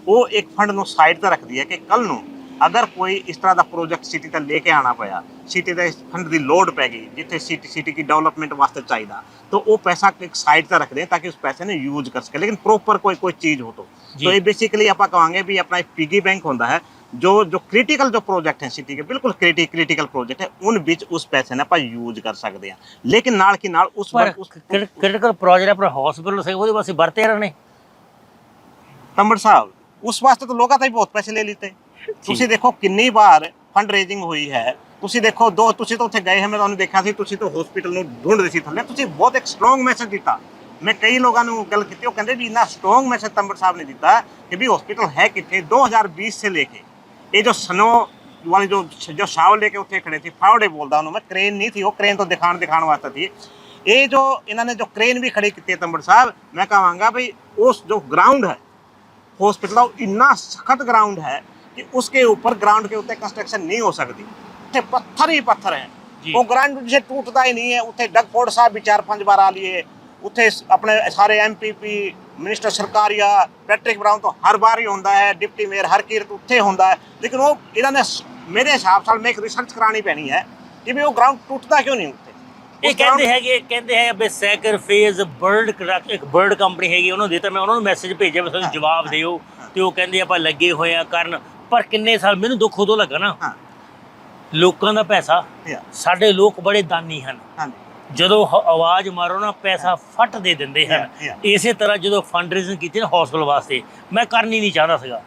वो एक फंड ਨੂੰ ਸਾਈਡ ਤੇ ਰੱਖਦੀ ਹੈ ਕਿ ਕੱਲ ਨੂੰ ਅਗਰ ਕੋਈ ਇਸ ਤਰ੍ਹਾਂ ਦਾ ਪ੍ਰੋਜੈਕਟ ਸਿਟੀ ਤੇ ਲੈ ਕੇ ਆਣਾ ਪਿਆ, ਸਿਟੀ ਦੇ ਫੰਡ ਦੀ ਲੋੜ ਪੈ ਗਈ ਜਿੱਥੇ ਸਿਟੀ की डेवलपमेंट वास्ते चाहिए, तो वो पैसा एक साइड पर रख दें ताकि उस पैसे ने यूज कर सके, लेकिन प्रॉपर कोई चीज़ हो तो ये बेसिकली आप कहेंगे भी अपना एक पिगी बैंक होता है जो क्रिटिकल जो प्रोजेक्ट है सिटी के, बिल्कुल क्रिटिकल प्रोजेक्ट है, उन बीच उस पैसे ने आप यूज कर सकते हैं। लेकिन नाल की नाल उस क्रिटिकल प्रोजेक्ट अपना हॉस्पिटल से ਉਹਦੇ ਵਾਸਤੇ ਵਰਤੇ रहने तंबड़ साहब उस वास्ते तो लोग बहुत पैसे ले लेते। ਤੁਸੀਂ ਦੇਖੋ ਕਿੰਨੀ ਵਾਰ ਫੰਡ ਰੇਜ਼ਿੰਗ ਹੋਈ ਹੈ, ਤੁਸੀਂ ਦੇਖੋ ਤੁਸੀਂ ਤਾਂ ਉੱਥੇ ਗਏ ਹੋ, ਮੈਂ ਤੁਹਾਨੂੰ ਦੇਖਿਆ ਸੀ, ਤੁਸੀਂ ਤਾਂ ਹਸਪੀਟਲ ਨੂੰ ਢੂੰਡਦੇ ਸੀ ਥੱਲੇ, ਤੁਸੀਂ ਬਹੁਤ ਇੱਕ ਸਟਰੋਂਗ ਮੈਸੇਜ ਦਿੱਤਾ। ਮੈਂ ਕਈ ਲੋਕਾਂ ਨੂੰ ਗੱਲ ਕੀਤੀ, ਉਹ ਕਹਿੰਦੇ ਵੀ ਇੰਨਾ ਸਟਰੋਂਗ ਮੈਸੇਜ ਤੰਬੜ ਸਾਹਿਬ ਨੇ ਦਿੱਤਾ ਕਿ ਵੀ ਹਸਪੀਟਲ ਹੈ ਕਿੱਥੇ। 2020 से लेके ये जो स्नो वाली जो शावल लेके ਉੱਥੇ खड़े थे, फावड़े बोलता हूँ मैं, क्रेन नहीं थी वो, क्रेन तो दिखाने वास्ते थी। ये जो इन्होंने जो क्रेन भी खड़ी की तंबड़ साहब, मैं कहूँगा भाई उस जो ग्राउंड है हॉस्पिटल का इन्ना सख्त ग्राउंड है कि उसके ऊपर ग्राउंड के ऊपर कंस्ट्रक्शन नहीं हो सकती, उत्थे पत्थर ही पत्थर है, वो ग्राउंड से टूटता ही नहीं है। उत्थे डगफोर्ड साहब भी 4-5 बार आ लिए, उत्थे अपने सारे MPP minister Sarkaria Patrick brown तो हर बार ही होता है, डिप्टी मेयर हरकीरत उत्थे होता है, लेकिन वो इन्होंने मेरे हिसाब से मैं एक रिसर्च करानी पैनी है कि भी वो ग्राउंड टूटता क्यों नहीं। उत्थे ਇਹ ਕਹਿੰਦੇ ਹੈ ਬਈ ਸੈਕਰ ਫੇਜ਼ ਬਰਡ ਇੱਕ ਬਰਡ ਕੰਪਨੀ ਹੈਗੀ, ਉਹਨੂੰ ਦਿੱਤਾ, ਮੈਂ ਉਹਨਾਂ ਨੂੰ ਮੈਸੇਜ ਭੇਜਿਆ ਵੀ ਤੁਸੀਂ ਜਵਾਬ ਦਿਓ, ਤੇ ਉਹ ਕਹਿੰਦੇ ਆਪਾਂ ਲੱਗੇ ਹੋਏ ਆ ਕਰਨ। ਪਰ ਕਿੰਨੇ ਸਾਲ ਮੈਨੂੰ ਦੁੱਖ ਉਦੋਂ ਲੱਗਾ ਨਾ, ਲੋਕਾਂ ਦਾ ਪੈਸਾ, ਸਾਡੇ ਲੋਕ ਬੜੇ ਦਾਨੀ ਹਨ, ਜਦੋਂ ਆਵਾਜ਼ ਮਾਰੋ ਨਾ ਪੈਸਾ ਫੱਟ ਦੇ ਦਿੰਦੇ ਹਨ। ਇਸੇ ਤਰ੍ਹਾਂ ਜਦੋਂ ਫੰਡ ਰੇਜ਼ਿੰਗ ਕੀਤੀ ਨਾ ਹਸਪਤਾਲ ਵਾਸਤੇ, ਮੈਂ ਕਰਨੀ ਨਹੀਂ ਚਾਹੁੰਦਾ ਸੀਗਾ,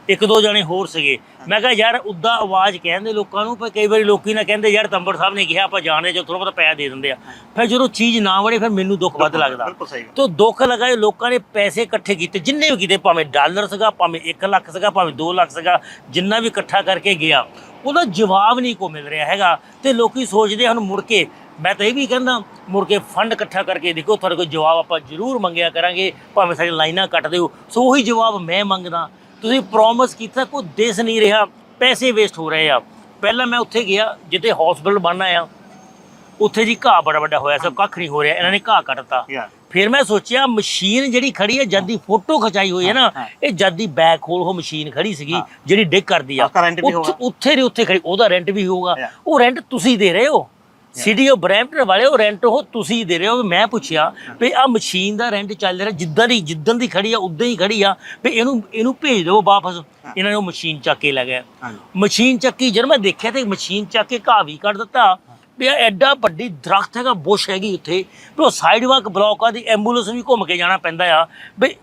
ਇੱਕ ਦੋ ਜਣੇ ਹੋਰ ਸੀਗੇ, ਮੈਂ ਕਿਹਾ ਯਾਰ ਉੱਦਾਂ ਆਵਾਜ਼ ਕਹਿੰਦੇ ਲੋਕਾਂ ਨੂੰ, ਪਰ ਕਈ ਵਾਰੀ ਲੋਕੀ ਨਾ ਕਹਿੰਦੇ ਯਾਰ ਤੰਬੜ ਸਾਹਿਬ ਨੇ ਕਿਹਾ ਆਪਾਂ ਜਾਣਦੇ, ਜੋ ਥੋੜ੍ਹਾ ਬਹੁਤਾ ਪੈਸਾ ਦੇ ਦਿੰਦੇ ਆ, ਫਿਰ ਜਦੋਂ ਚੀਜ਼ ਨਾ ਵੜੇ ਫਿਰ ਮੈਨੂੰ ਦੁੱਖ ਵੱਧ ਲੱਗਦਾ। ਤਾਂ ਦੁੱਖ ਲਗਾਏ, ਲੋਕਾਂ ਨੇ ਪੈਸੇ ਇਕੱਠੇ ਕੀਤੇ, ਜਿੰਨੇ ਵੀ ਕੀਤੇ, ਭਾਵੇਂ ਡਾਲਰ ਸੀਗਾ, ਭਾਵੇਂ 1 ਲੱਖ ਸੀਗਾ, ਭਾਵੇਂ 2 ਲੱਖ ਸੀਗਾ, ਜਿੰਨਾ ਵੀ ਇਕੱਠਾ ਕਰਕੇ ਗਿਆ ਉਹਦਾ ਜਵਾਬ ਨਹੀਂ ਕੋ ਮਿਲ ਰਿਹਾ ਹੈਗਾ। ਤੇ ਲੋਕੀ ਸੋਚਦੇ ਹਨ ਮੁੜ ਕੇ, ਮੈਂ ਤਾਂ ਇਹ ਵੀ ਕਹਿੰਦਾ ਮੁੜ ਕੇ ਫੰਡ ਇਕੱਠਾ ਕਰਕੇ ਦੇਖੋ, ਤੁਹਾਡੇ ਕੋਲ ਜਵਾਬ ਆਪਾਂ ਜ਼ਰੂਰ ਮੰਗਿਆ ਕਰਾਂਗੇ, ਭਾਵੇਂ ਸਾਡੀ ਲਾਈਨਾਂ ਕੱਟ ਦਿਓ। ਸੋ ਉਹੀ ਜਵਾਬ ਮੈਂ ਮੰਗਦਾ, ਤੁਸੀਂ ਪ੍ਰੋਮਿਸ ਕੀਤਾ, ਕੋਈ ਦਿਸ ਨਹੀਂ ਰਿਹਾ, ਪੈਸੇ ਵੇਸਟ ਹੋ ਰਹੇ ਆ। ਪਹਿਲਾਂ ਮੈਂ ਉੱਥੇ ਗਿਆ ਜਿੱਥੇ ਹਸਪੀਟਲ ਬਣਨਾ ਆ, ਉੱਥੇ ਜੀ ਘਾਹ ਬੜਾ ਵੱਡਾ ਹੋਇਆ ਸੀ, ਕੱਖ ਨਹੀਂ ਹੋ ਰਿਹਾ, ਇਹਨਾਂ ਨੇ ਘਾਹ ਕੱਟਤਾ। ਫਿਰ ਮੈਂ ਸੋਚਿਆ ਮਸ਼ੀਨ ਜਿਹੜੀ ਖੜੀ ਹੈ, ਜਦ ਦੀ ਫੋਟੋ ਖਿਚਾਈ ਹੋਈ ਹੈ ਨਾ, ਇਹ ਜਦ ਦੀ ਬੈਕ ਹੋਲ ਉਹ ਮਸ਼ੀਨ ਖੜੀ ਸੀਗੀ ਜਿਹੜੀ ਡਿੱਗ ਕਰਦੀ ਆ, ਉੱਥੇ ਦੀ ਉੱਥੇ ਖੜੀ, ਉਹਦਾ ਰੈਂਟ ਵੀ ਹੋਊਗਾ। ਉਹ ਰੈਂਟ ਤੁਸੀਂ ਦੇ ਰਹੇ ਹੋ, ਸਿਟੀ ਆਫ ਬਰੈਂਪਟਨ ਵਾਲੇ, ਉਹ ਰੈਂਟ ਉਹ ਤੁਸੀਂ ਦੇ ਰਹੇ ਹੋ। ਮੈਂ ਪੁੱਛਿਆ ਵੀ ਆਹ ਮਸ਼ੀਨ ਦਾ ਰੈਂਟ ਚੱਲ ਰਿਹਾ, ਜਿੱਦਣ ਦੀ ਖੜੀ ਆ ਉਦਾਂ ਹੀ ਖੜੀ ਆ, ਵੀ ਇਹਨੂੰ ਭੇਜ ਦਿਓ ਵਾਪਸ। ਇਹਨਾਂ ਨੇ ਉਹ ਮਸ਼ੀਨ ਚੱਕ ਕੇ ਲੈ ਗਏ। ਮਸ਼ੀਨ ਚੱਕੀ, ਜਦੋਂ ਮੈਂ ਦੇਖਿਆ ਤੇ ਮਸ਼ੀਨ ਚੱਕ ਕੇ ਘਾਹ ਵੀ ਕੱਢ ਦਿੱਤਾ, ਵੀ ਐਡਾ ਵੱਡੀ ਦਰਖਤ ਹੈਗਾ, ਬੁਸ਼ ਹੈਗੀ ਉੱਥੇ, ਵੀ ਉਹ ਸਾਈਡ ਵਾਕ ਬਲੌਕ ਆ ਦੀ, ਐਂਬੂਲੈਂਸ ਵੀ ਘੁੰਮ ਕੇ ਜਾਣਾ ਪੈਂਦਾ ਆ। ਵੀ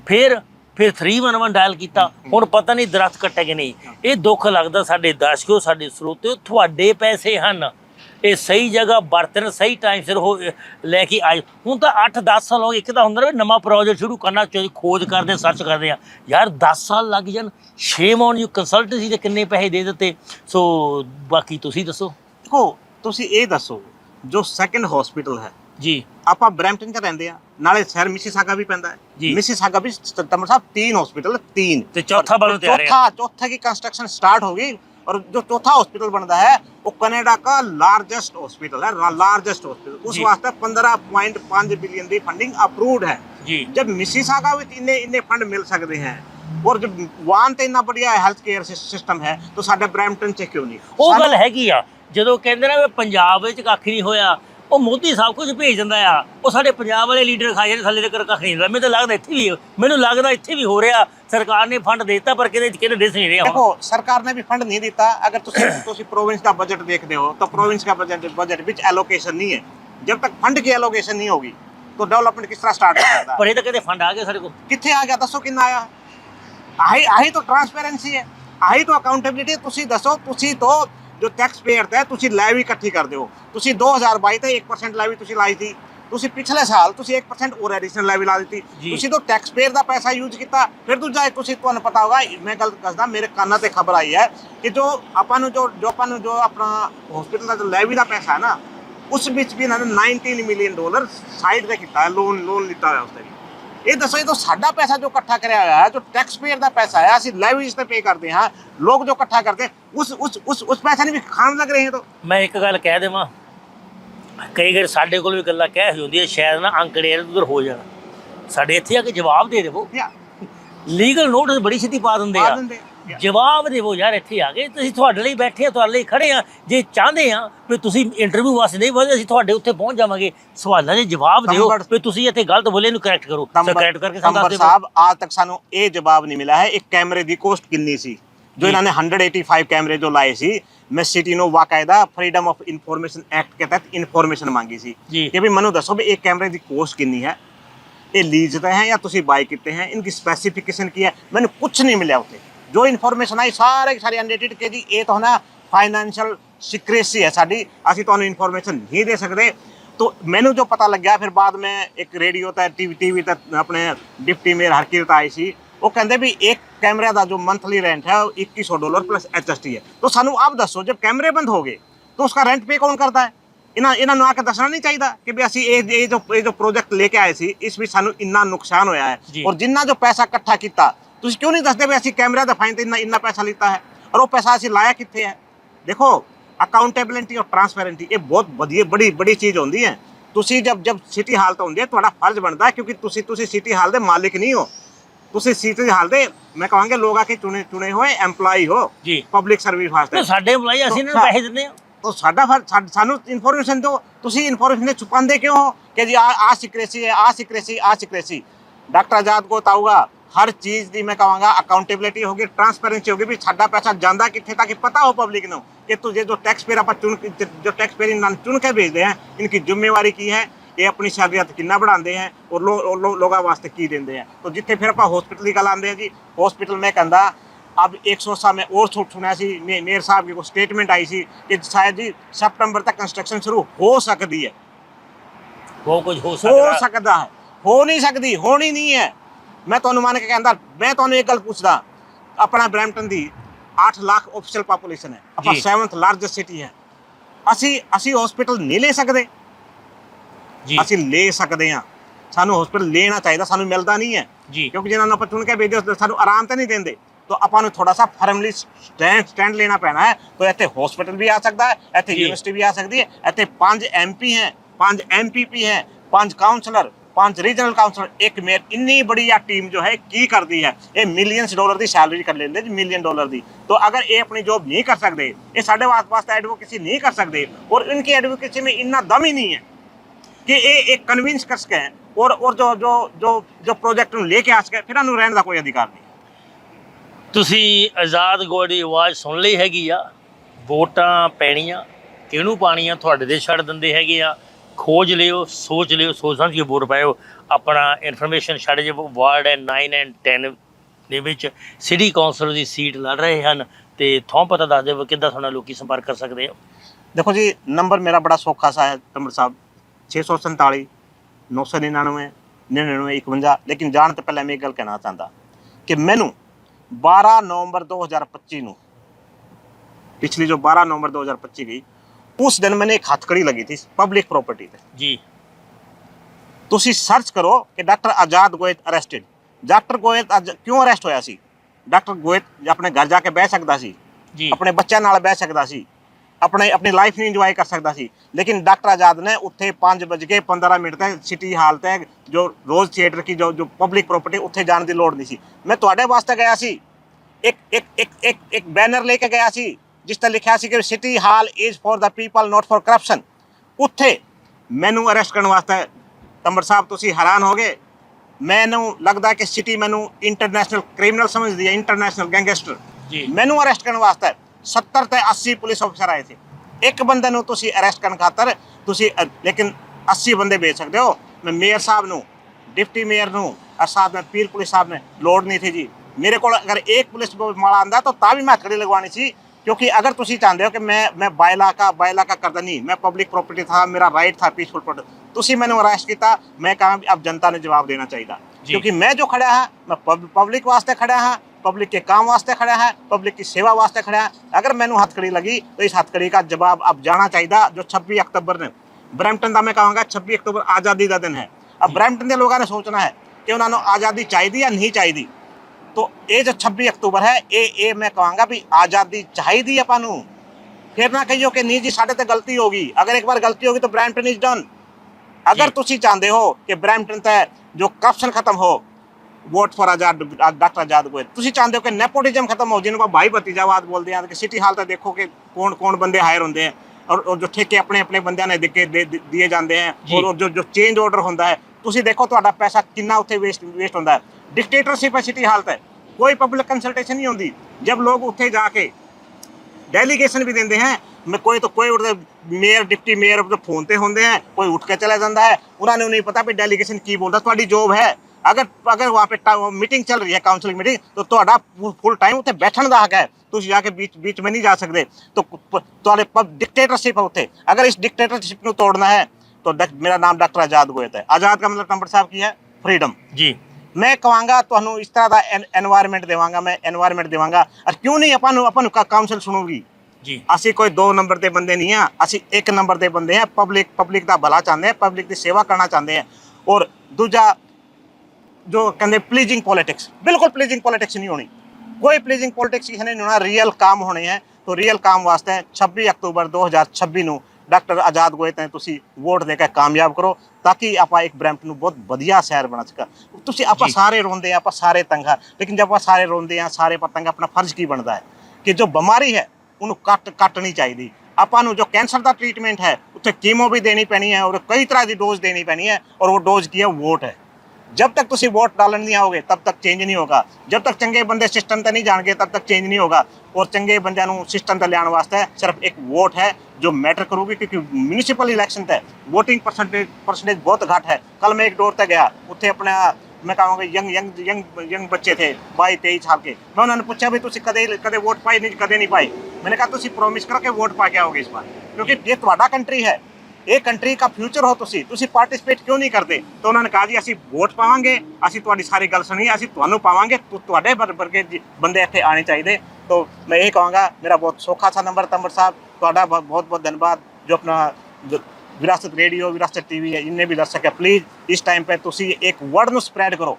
ਫਿਰ 311 ਡਾਇਲ ਕੀਤਾ, ਹੁਣ ਪਤਾ ਨਹੀਂ ਦਰਖਤ ਕੱਟੇ ਕਿ ਨਹੀਂ। ਇਹ ਦੁੱਖ ਲੱਗਦਾ ਸਾਡੇ ਦਰਸ਼ਕੋ, ਸਾਡੇ ਸਰੋਤਿਓ, ਤੁਹਾਡੇ ਪੈਸੇ ਹਨ, ਇਹ ਸਹੀ ਜਗ੍ਹਾ ਵਰਤਣ, ਸਹੀ ਟਾਈਮ ਸਿਰ ਉਹ ਲੈ ਕੇ ਆਏ। ਹੁਣ ਤਾਂ 8-10 ਸਾਲ ਹੋ ਗਏ, ਇੱਕ ਤਾਂ ਹੁੰਦਾ ਵੀ ਨਵਾਂ ਪ੍ਰੋਜੈਕਟ ਸ਼ੁਰੂ ਕਰਨਾ, ਖੋਜ ਕਰਦੇ, ਸਰਚ ਕਰਦੇ ਆ, ਯਾਰ 10 ਸਾਲ ਲੱਗ ਜਾਣ, ਸ਼ੇਮ ਔਨ ਯੂ, ਕੰਸਲਟੈਂਸੀ ਦੇ ਕਿੰਨੇ ਪੈਸੇ ਦੇ ਦਿੱਤੇ। ਸੋ ਬਾਕੀ ਤੁਸੀਂ ਦੱਸੋ। ਦੇਖੋ ਤੁਸੀਂ ਇਹ ਦੱਸੋ, ਜੋ ਸੈਕੰਡ ਹਸਪੀਟਲ ਹੈ ਜੀ, ਆਪਾਂ ਬਰੈਂਪਟਨ 'ਚ ਰਹਿੰਦੇ ਆ, ਨਾਲੇ ਸ਼ਹਿਰ ਮਿਸੀਸਾਗਾ ਵੀ ਪੈਂਦਾ ਹੈ, ਮਿਸੀਸਾਗਾ ਵੀ ਤੰਬੜ ਸਾਹਿਬ 3 हॉस्पिटल, 3 ਤੇ ਚੌਥਾ ਬਣਨ ਤਿਆਰ ਹੈ। चौथा की कंस्ट्रक्शन स्टार्ट होगी, और जो चौथा हॉस्पिटल बनता है वो कनाडा का लार्जेस्ट हॉस्पिटल है, लार्जेस्ट हॉस्पिटल, उस वास्ते 15.5 बिलियन की फंडिंग अप्रूव्ड है जी। जब मिसीसागा में इन्ने फंड मिल सकते हैं, और जब वहां ते इतना बढ़िया हेल्थ केयर सिस्टम है, तो साडे ब्रैम्पटन 'ਚ क्यों नहीं। ਉਹ ਗੱਲ ਹੈਗੀ ਆ, ਜਦੋਂ ਕਹਿੰਦੇ ਨਾ ਵੀ ਪੰਜਾਬ ਵਿੱਚ ਕੱਖ ਨਹੀਂ ਹੋਇਆ, ਉਹ ਮੋਦੀ ਸਭ ਕੁਝ ਭੇਜ ਦਿੰਦਾ ਆ, ਉਹ ਸਾਡੇ ਪੰਜਾਬ ਵਾਲੇ ਲੀਡਰ ਖਾਏ ਜਿਹੜੇ ਥੱਲੇ ਤੱਕ ਕੱਖ ਨਹੀਂ ਹੁੰਦਾ। ਮੈਨੂੰ ਲੱਗਦਾ ਇੱਥੇ ਵੀ ਹੋ ਰਿਹਾ, ਸਰਕਾਰ ਨੇ ਫੰਡ ਦੇ ਦਿੱਤਾ ਪਰ ਕਿਤੇ ਦਿਸ ਨਹੀਂ ਰਿਹਾ। देखो सरकार ने भी फंड नहीं दिता, अगर तुसी प्रोविंस का बजट देखते हो तो प्रोविंस का बजट विच एलोकेशन नहीं है। जब तक फंड की एलोकेशन नहीं होगी तो डेवलपमेंट किस तरह स्टार्ट हो सकता है। पर ये तो कहते फंड आ गया सारे को, कितने आ गया दसो, कितना आया। आही तो ट्रांसपेरेंसी है, आही तो अकाउंटेबिलिटी। तुसी दसो, तुसी तो जो टैक्स पेयर है, तुसी लैवी इकट्ठी कर दो। तुसी 2022 ਤੇ 1% लैवी तुसी लाई थी, ਤੁਸੀਂ ਪਿਛਲੇ ਸਾਲ ਤੁਸੀਂ 1% ਹੋਰ ਐਡੀਸ਼ਨਲ ਲੈਵੀ ਲਾ ਦਿੱਤੀ, ਤੁਸੀਂ ਤਾਂ ਟੈਕਸ ਪੇਅਰ ਦਾ ਪੈਸਾ ਯੂਜ਼ ਕੀਤਾ। ਫਿਰ ਦੂਜਾ ਤੁਸੀਂ ਤੁਹਾਨੂੰ ਪਤਾ ਹੋਗਾ, ਮੈਂ ਗੱਲ ਦੱਸਦਾ, ਮੇਰੇ ਕੰਨਾਂ ਤੇ ਖਬਰ ਆਈ ਹੈ ਕਿ ਜੋ ਆਪਾਂ ਨੂੰ ਜੋ ਆਪਣਾ ਹਸਪੀਟਲ ਦਾ ਜੋ ਲੈਵੀ ਦਾ ਪੈਸਾ ਹੈ ਨਾ, ਉਸ ਵਿੱਚ ਵੀ ਇਹਨਾਂ ਨੇ $19 ਮਿਲੀਅਨ ਸਾਈਡ ਤੇ ਕੀਤਾ ਹੈ, ਲੋਨ ਲਿੱਤਾ ਹੋਇਆ ਉਸ ਤੇ ਵੀ। ਇਹ ਦੱਸੋ, ਇਹ ਤਾਂ ਸਾਡਾ ਪੈਸਾ ਜੋ ਇਕੱਠਾ ਕਰਿਆ ਹੋਇਆ ਹੈ, ਜੋ ਟੈਕਸ ਪੇਅਰ ਦਾ ਪੈਸਾ ਹੈ, ਅਸੀਂ ਲੈਵੀਜ਼ ਤੇ ਪੇ ਕਰਦੇ ਹਾਂ, ਲੋਕ ਜੋ ਇਕੱਠਾ ਕਰਦੇ ਉਸ ਪੈਸੇ ਨੇ ਵੀ ਖਾਣ ਲੱਗ ਰਹੇ हैं। तो ਮੈਂ ਇੱਕ ਗੱਲ ਕਹਿ ਦੇਵਾਂ, ਕਈ ਵਾਰ ਸਾਡੇ ਕੋਲ ਵੀ ਗੱਲਾਂ ਕਹਿ ਹੁੰਦੀਆਂ, ਸ਼ਾਇਦ ਨਾ ਅੰਕੜੇ ਉਧਰ ਹੋ ਜਾਣ, ਸਾਡੇ ਇੱਥੇ ਆ ਕੇ ਜਵਾਬ ਦੇ ਦੇਵੋ। ਲੀਗਲ ਨੋਟਿਸ ਬੜੀ ਛੇਤੀ ਪਾ ਦਿੰਦੇ ਆ, ਜਵਾਬ ਦੇਵੋ ਯਾਰ, ਇੱਥੇ ਆ ਗਏ ਤੁਸੀਂ, ਤੁਹਾਡੇ ਲਈ ਬੈਠੇ ਆ, ਤੁਹਾਡੇ ਲਈ ਖੜੇ ਆ। ਜੇ ਚਾਹੁੰਦੇ ਆ ਵੀ ਤੁਸੀਂ ਇੰਟਰਵਿਊ ਵਾਸਤੇ ਨਹੀਂ ਵਧੇ, ਅਸੀਂ ਤੁਹਾਡੇ ਉੱਥੇ ਪਹੁੰਚ ਜਾਵਾਂਗੇ, ਸਵਾਲਾਂ ਦੇ ਜਵਾਬ ਦਿਓ ਵੀ ਤੁਸੀਂ ਇੱਥੇ ਗਲਤ ਬੋਲੇ, ਇਹਨੂੰ ਕਰੈਕਟ ਕਰੋ। ਕਰੈਕਟ ਕਰਕੇ ਸਾਨੂੰ ਦੱਸ ਦਿਓ। ਸਾਹਿਬ, आज तक ਸਾਨੂੰ ਇਹ ਜਵਾਬ ਨਹੀਂ ਮਿਲਾ ਹੈ ਇੱਕ ਕੈਮਰੇ ਦੀ ਕੋਸਟ ਕਿੰਨੀ ਸੀ ਜੋ ਇਹਨਾਂ ਨੇ 185 ਕੈਮਰੇ ਜੋ ਲਾਏ ਸੀ। ਮੈਂ ਸਿਟੀ ਨੂੰ ਵਾਕਾਇਦਾ ਫਰੀडम ऑफ ਇਨਫੋਰਮੇਸ਼ਨ ਐਕਟ के तहत ਇਨਫੋਰਮੇਸ਼ਨ ਮੰਗੀ ਸੀ ਕਿ ਵੀ ਮੈਨੂੰ ਦੱਸੋ ਵੀ ਇੱਕ ਕੈਮਰੇ ਦੀ ਕੋਸਟ ਕਿੰਨੀ ਹੈ, ਇਹ ਲੀਜ਼ ਤੇ ਹੈ ਜਾਂ ਤੁਸੀਂ ਬਾਈ ਕੀਤੇ ਹੈ, ਇਨकी स्पेसिफिकेशन ਕੀ ਹੈ। ਮੈਨੂੰ ਕੁਝ ਨਹੀਂ ਮਿਲਿਆ ਉੱਥੇ। ਜੋ ਇਨਫੋਰਮੇਸ਼ਨ ਆਈ ਸਾਰੇ ਅਨਡੇਟਡ ਕਿ ਜੀ ਇਹ ਤਾਂ ਨਾ ਫਾਈਨੈਂਸ਼ੀਅਲ ਸਿਕ੍ਰੇਸੀ ਹੈ ਸਾਡੀ, ਅਸੀਂ ਤੁਹਾਨੂੰ ਇਨਫੋਰਮੇਸ਼ਨ ਨਹੀਂ ਦੇ ਸਕਦੇ। तो मैंने जो पता लग गया, फिर बाद में एक रेडियो तक टीवी तक अपने डिप्टी मेयर हरकीरत आई सी, वो कहते भी एक कैमरे का जो मंथली रेंट है $2100 प्लस HST है। तो सानू आप दसो, जब कैमरे बंद हो गए तो उसका रेंट पे कौन करता है? इन्होंने आके दसना नहीं चाहिए कि भी असी ये जो प्रोजेक्ट लेके आए सी, इस भी सानू इन्ना नुकसान होया है और जिन्ना जो पैसा इकट्ठा किया तुसीं क्यों नहीं दसदे भी असी कैमरे का फाइन तो इन्ना पैसा लिता है और वो पैसा असी लाया कित्थे है? देखो, अकाउंटेबिलिटी और ट्रांसपेरेंटी ये बहुत बड़ी चीज़ होती है। तुसी जब सिटी हाल तो होंगे, थोड़ा फर्ज बनता है, क्योंकि तुसी सिटी हाल दे मालिक नहीं हो, तुसी सिटी हाल दे मैं कहांगे लोग आके चुने हुए एम्पलॉय हो पब्लिक सर्विस वास्ते। साडे एम्पलॉय ਅਸੀਂ ਇਹਨਾਂ ਨੂੰ ਪੈਸੇ ਦਿੰਦੇ ਆ, तो साडा फर्ज सानू इन्फॉर्मेशन दो। तुसी इन्फॉर्मेशन छुपांदे क्यों हो कि जी आ सिक्रेसी है, आ सिक्रेसी। डॉक्टर आजाद को ताऊगा हर चीज़ की मैं कहांगा अकाउंटेबिलिटी होगी, ट्रांसपेरेंसी होगी, भी साडा पैसा जांदा कित्थे ताकि पता हो पब्लिक को कि तुझे जो टैक्स पेयर आप जो टैक्स पेयर इन्होंने चुन के भेजते हैं, इनकी जिम्मेवारी की है, ये अपनी सैलरीत कितना बढ़ाते हैं और लोगों वास्ते की देंगे हैं। तो जिथे फिर आप हॉस्पिटल की गल आते हैं जी, हॉस्पिटल में कहता अब 100 में और सुनया सी, मेयर साहब की कोई स्टेटमेंट आई सी कि शायद जी सितंबर तक कंस्ट्रक्शन शुरू हो सकती है। वो कुछ हो सकता है, हो नहीं सकती, होनी नहीं है। मैं तुहानू मान के कहता, मैं तुहानू एक गल पूछदा, अपना ब्रैम्पटन की 8 लाख ऑफिशियल पॉपूलेशन है, अपना 7th लार्जेस्ट सिटी है, असी हॉस्पिटल नहीं ले सकते? असी ले सकते हैं, सानू हॉस्पिटल लेना चाहिए, सानू मिलता नहीं है क्योंकि जिन्होंने आप चुन के भेजो सानू आराम तो नहीं देंगे। तो अपन थोड़ा सा फर्मली स्टैंड लेना पैना है। तो इतने हॉस्पिटल भी आ सकता है, इतने यूनिवर्सिटी भी आ सकती है, इतने 5 MP हैं, 5 MPP हैं, 5 काउंसलर, 5 रीजनल काउंसलर, एक मेयर, इन्नी बड़ी या टीम जो है की करती है, ये मिलियंस डॉलर की सैलरी कर लेंगे, $1 मिलियन की। तो अगर ये अपनी जॉब नहीं कर सकते, ये साढ़े वास्ते एडवोकेसी नहीं कर सकते और इनकी एडवोकेसी में इतना दम ही नहीं है कि ये एक कन्विंस कर सकें और जो प्रोजेक्ट लेके आ सके, फिर उन्होंने रहने का कोई अधिकार नहीं। ਤੁਸੀਂ ਆਜ਼ਾਦ ਗੋਇਲ ਦੀ ਆਵਾਜ਼ ਸੁਣ ਲਈ ਹੈਗੀ ਆ, ਵੋਟਾਂ ਪੈਣੀਆਂ, ਕਿਹਨੂੰ ਪਾਣੀਆਂ ਤੁਹਾਡੇ ਦੇ ਛੱਡ ਦਿੰਦੇ ਹੈਗੇ ਆ, ਖੋਜ ਲਿਓ, ਸੋਚ ਲਿਓ, ਸੋਚ ਸਮਝ ਕੇ ਵੋਟ ਪਾਇਓ। ਆਪਣਾ ਇਨਫੋਰਮੇਸ਼ਨ ਛੱਡ ਜੇ ਵਾਰਡ 9 ਐਂਡ 10 ਦੇ ਵਿੱਚ ਸਿਟੀ ਕੌਂਸਲ ਦੀ ਸੀਟ ਲੜ ਰਹੇ ਹਨ, ਤੇ ਥੋਂ ਪਤਾ ਦੱਸ ਦਿਓ ਕਿੱਦਾਂ ਤੁਹਾਨੂੰ ਲੋਕੀ ਸੰਪਰਕ ਕਰ ਸਕਦੇ ਆ। देखो जी, नंबर मेरा बड़ा सौखा सा है तंबर साहब, 647 999 99 51। लेकिन जान तो पहले मैं एक गल कहना चाहता कि मैनू 12 नवंबर 2025 ਨੂੰ, पिछली जो 12 नवंबर 2025 गई, उस दिन मैंने एक हथकड़ी लगी थी पब्लिक प्रॉपर्टी पे जी। तुसी सर्च करो कि डॉक्टर आजाद गोयत अरेस्टेड। डॉक्टर गोयत क्यों अरेस्ट होया सी? डॉक्टर गोयत अपने घर जाके बह सकता सी, अपने बच्चों नाल बह सकता सी, अपनी लाइफ नहीं इंजॉय कर सकता सी। लेकिन डॉक्टर आजाद ने उत्थे 5:15 तक सिटी हाल तक जो रोज थिएटर की जो पब्लिक प्रॉपर्टी उत्थे जाने की लोड़ नहीं सी। मैं तुहाडे वास्ते गया सी, एक बैनर लेके गया सी जिस पर लिखा सी कि city hall is for the people not for corruption. उत्थे मैनू अरेस्ट करने वास्ते तंबर साहब तुसी हैरान हो गए। मैनू लगता कि सिटी मैनू इंटरनेशनल क्रिमिनल समझदी है, इंटरनेशनल गैंगस्टर। मैनू अरेस्ट करने वास्ते 70 ते 80 पुलिस ऑफिसर आए थे। एक बंदे नूं तुसी अरेस्ट करने खातर तुसी लेकिन 80 बंदे भेज सकते हो। मैं मेयर साहब नूं, डिप्टी मेयर नूं और साथ में पीर पुलिस साहब ने लोड़ नहीं थी जी। मेरे को अगर एक पुलिस माड़ा आंदा तो भी मैं खड़ी लगवानी सी, क्योंकि अगर तुसी चाहते हो कि मैं बायला का करता नहीं, मैं पब्लिक प्रॉपर्टी था, मेरा राइट था पीसफुल प्रोटेस्ट, ਤੁਸੀਂ ਮੈਨੂੰ ਅਰੈਸਟ ਕੀਤਾ, ਮੈਂ ਕਹਾਂ ਵੀ ਅਬ ਜਨਤਾ ਨੇ ਜਵਾਬ ਦੇਣਾ ਚਾਹੀਦਾ, क्योंकि मैं जो खड़ा है मैं पब्लिक वास्ते खड़ा है, पब्लिक के काम वास्ते खड़ा है, पब्लिक की सेवा वास्ते खड़ा है। अगर मैनू हथकड़ी लगी तो इस हथकड़ी का जवाब अब जाना चाहिए। जो 26 अक्तूबर ने ब्रैम्पटन का मैं कहूँगा 26 अक्तूबर आज़ादी का दिन है। अब ब्रैम्पटन के लोगों ने सोचना है कि उन्होंने आज़ादी चाहिए या नहीं चाहिए। तो ये जो 26 अक्तूबर है ये मैं कहूँगा भी आज़ादी चाहिए अपन नूं। फिर ना कहियो कि नहीं जी साढ़े तो गलती होगी। अगर एक बार गलती होगी तो ब्रैम्पटन इज डन। अगर तुसी चाहते हो कि ब्रैम्पटन ते जो करप्शन खत्म हो, vote for Azad doctor Azad Goyal, तुसी चाहते हो कि नेपोटिज्म खत्म हो, जिनको भाई भतीजावाद बोलते हैं कि सिटी हाल तक देखो कि कौन कौन बंदे हायर होंगे हैं और जो ठेके अपने अपने बंदियां ने दिए जाते हैं और जो चेंज ऑर्डर होता है, तुसी देखो ਤੁਹਾਡਾ पैसा कितना उत्थे वेस्ट होता है। डिक्टेटरशिप है सिटी हाल तक, कोई पब्लिक कंसल्टेशन नहीं होती। जब लोग उत्थे जाके डेलीगेशन भी देंगे हैं, मैं कोई मेयर डिप्टी मेयर फोन पे होंगे हैं, कोई उठ के चला जाता है, उन्होंने नहीं पता भी डेलीगेशन की बोलता। थोड़ी जॉब है, अगर वहाँ पे मीटिंग चल रही है काउंसिल मीटिंग, तो थोड़ा फुल टाइम उत्थे बैठने का हक है, तुम जाके बीच में नहीं जा सकते। तो थोड़े डिक्टेटरशिप है उत्थे। अगर इस डिक्टेटरशिप को तोड़ना है तो मेरा नाम डॉक्टर आजाद गोयल है। आजाद का मतलब नंबर साहब की है फ्रीडम जी। मैं कहूँगा तुहानू इस तरह का एनवायरनमेंट देवांगा, मैं एनवायरनमेंट देवांगा। और क्यों नहीं अपन काउंसिल सुनूगी जी। असी कोई 2 नंबर के बंदे नहीं हैं, असी 1 नंबर के बंदे हैं। पब्लिक का भला चाहते हैं, पब्लिक की सेवा करना चाहते हैं। और दूजा जो कहते प्लीजिंग पॉलिटिक्स, बिल्कुल प्लीजिंग पॉलिटिक्स नहीं होनी, कोई प्लीजिंग पॉलिटिक्स नहीं होना। रियल काम होने हैं। तो रियल काम वास्ते 26 अक्तूबर 2026 ਨੂੰ डॉक्टर आजाद गोयल ने तुसी वोट दे के कामयाब करो, ताकि आप एक ब्रैम्पटन ਨੂੰ बहुत बढ़िया शहर बना सका। तुसी आप सारे रोंदे हैं, आप सारे तंग हैं, लेकिन जब आप सारे रोंदे हैं, सारे पर तंग, अपना फर्ज की बनता है कि जो बीमारी है उन्होंने कटनी चाहिए। ਆਪਾਂ ਨੂੰ जो कैंसर का ट्रीटमेंट है उत्थे कीमो भी देनी पैनी है और कई तरह की डोज देनी पैनी है। और वो डोज की है वोट है। जब तक तुसी वोट डालन नहीं आओगे तब तक चेंज नहीं होगा। जब तक चंगे बंदे सिस्टम ते नहीं जाणगे तब तक चेंज नहीं होगा। और चंगे बंदियां नूं सिस्टम ते लियाण वास्ते सिर्फ एक वोट है जो मैटर करूगी, क्योंकि म्यूनिसिपल इलैक्शन ते वोटिंग परसेंटेज बहुत घट है। कल मैं एक डोर तक गया, उत्थे अपना मैं कहूँगा यंग बच्चे थे 22-23 साल के। मैं उन्होंने पूछा भी तुसी कदे वोट पाई? नहीं, कदे नहीं पाई। मैंने कहा तुसी प्रॉमिस करो कि वोट पा के आओगे इस बार, क्योंकि ये तुम्हारा कंट्री है, ये कंट्री का फ्यूचर हो। तुसी पार्टिसिपेट क्यों नहीं करते? तो उन्होंने कहा जी असी वोट पावांगे, असी तुहाडी सारी गल सुनी, असी तुहानू पावांगे, तुहाडे वर्गे बंदे इत्थे आने चाहिए। तो मैं यही कहूँगा, मेरा बहुत सौखा सा नंबर तंबर साहब, तुहाडा बहुत बहुत धन्यवाद जो अपना विरासत रेडियो, विरासत टीवी है, इन्हें भी दस सके। प्लीज़ इस टाइम पे तुसी एक वर्ड नू स्प्रैड करो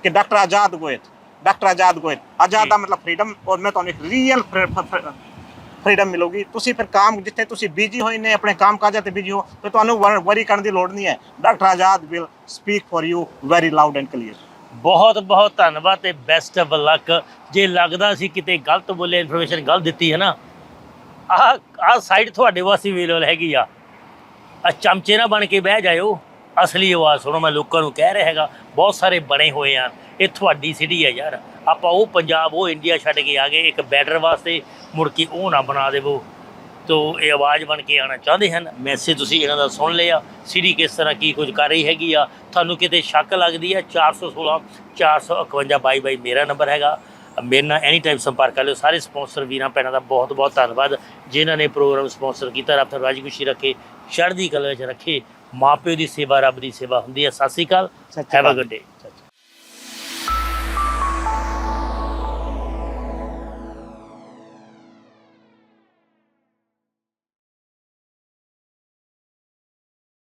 कि डॉक्टर आजाद गोयल, डॉक्टर आजाद गोयल। आजाद का मतलब फ्रीडम, और मैं तुहानू एक रियल फ्रीडम मिलूगी। तुसी फिर काम जिथे तुसी बिजी होए ने अपने काम काजां ते बिजी हो, तो तुहानू वरी करने की लोड़ नहीं है। Doctor Azad will speak for you very loud and clear. बहुत बहुत धन्यवाद ते बेस्ट ऑफ लक। जे लगदा सी किते गलत बोले, इन्फॉर्मेशन गलत दित्ती है ना, आ साइड तुहाडे वास्ते अवेलेबल हैगी आ। चमचे ना बन के बह जाओ, असली आवाज़ सुनो। मैं लोगों को कह रहा हैगा, बहुत सारे बने हुए हैं। ये थोड़ी सिटी है यार। आप वो पंजाब वो इंडिया छड्ड के आ गए, एक बैटर वास्ते मुड़ के वो ना बना देवो। तो ये आवाज़ बन के आना चाहते हैं। मैसेज तुसीं इन्हां दा सुन लिया, सिटी किस तरह की कुछ कर रही हैगी आ। तुहानूं किते शक लगदी है 416 451 22 मेरा नंबर हैगा। मेरे नाल एनी टाइम संपर्क कर लो। सारे स्पॉन्सर वीरां भैणां दा बहुत बहुत धन्यवाद जिन्हां ने प्रोग्राम स्पॉन्सर किया। रब राजी खुशी रखे, चढ़दी कला च रखे। माँ प्यो की सेवा रब की सेवा हुंदी है। सत श्री अकाल, हैव अ गुड डे।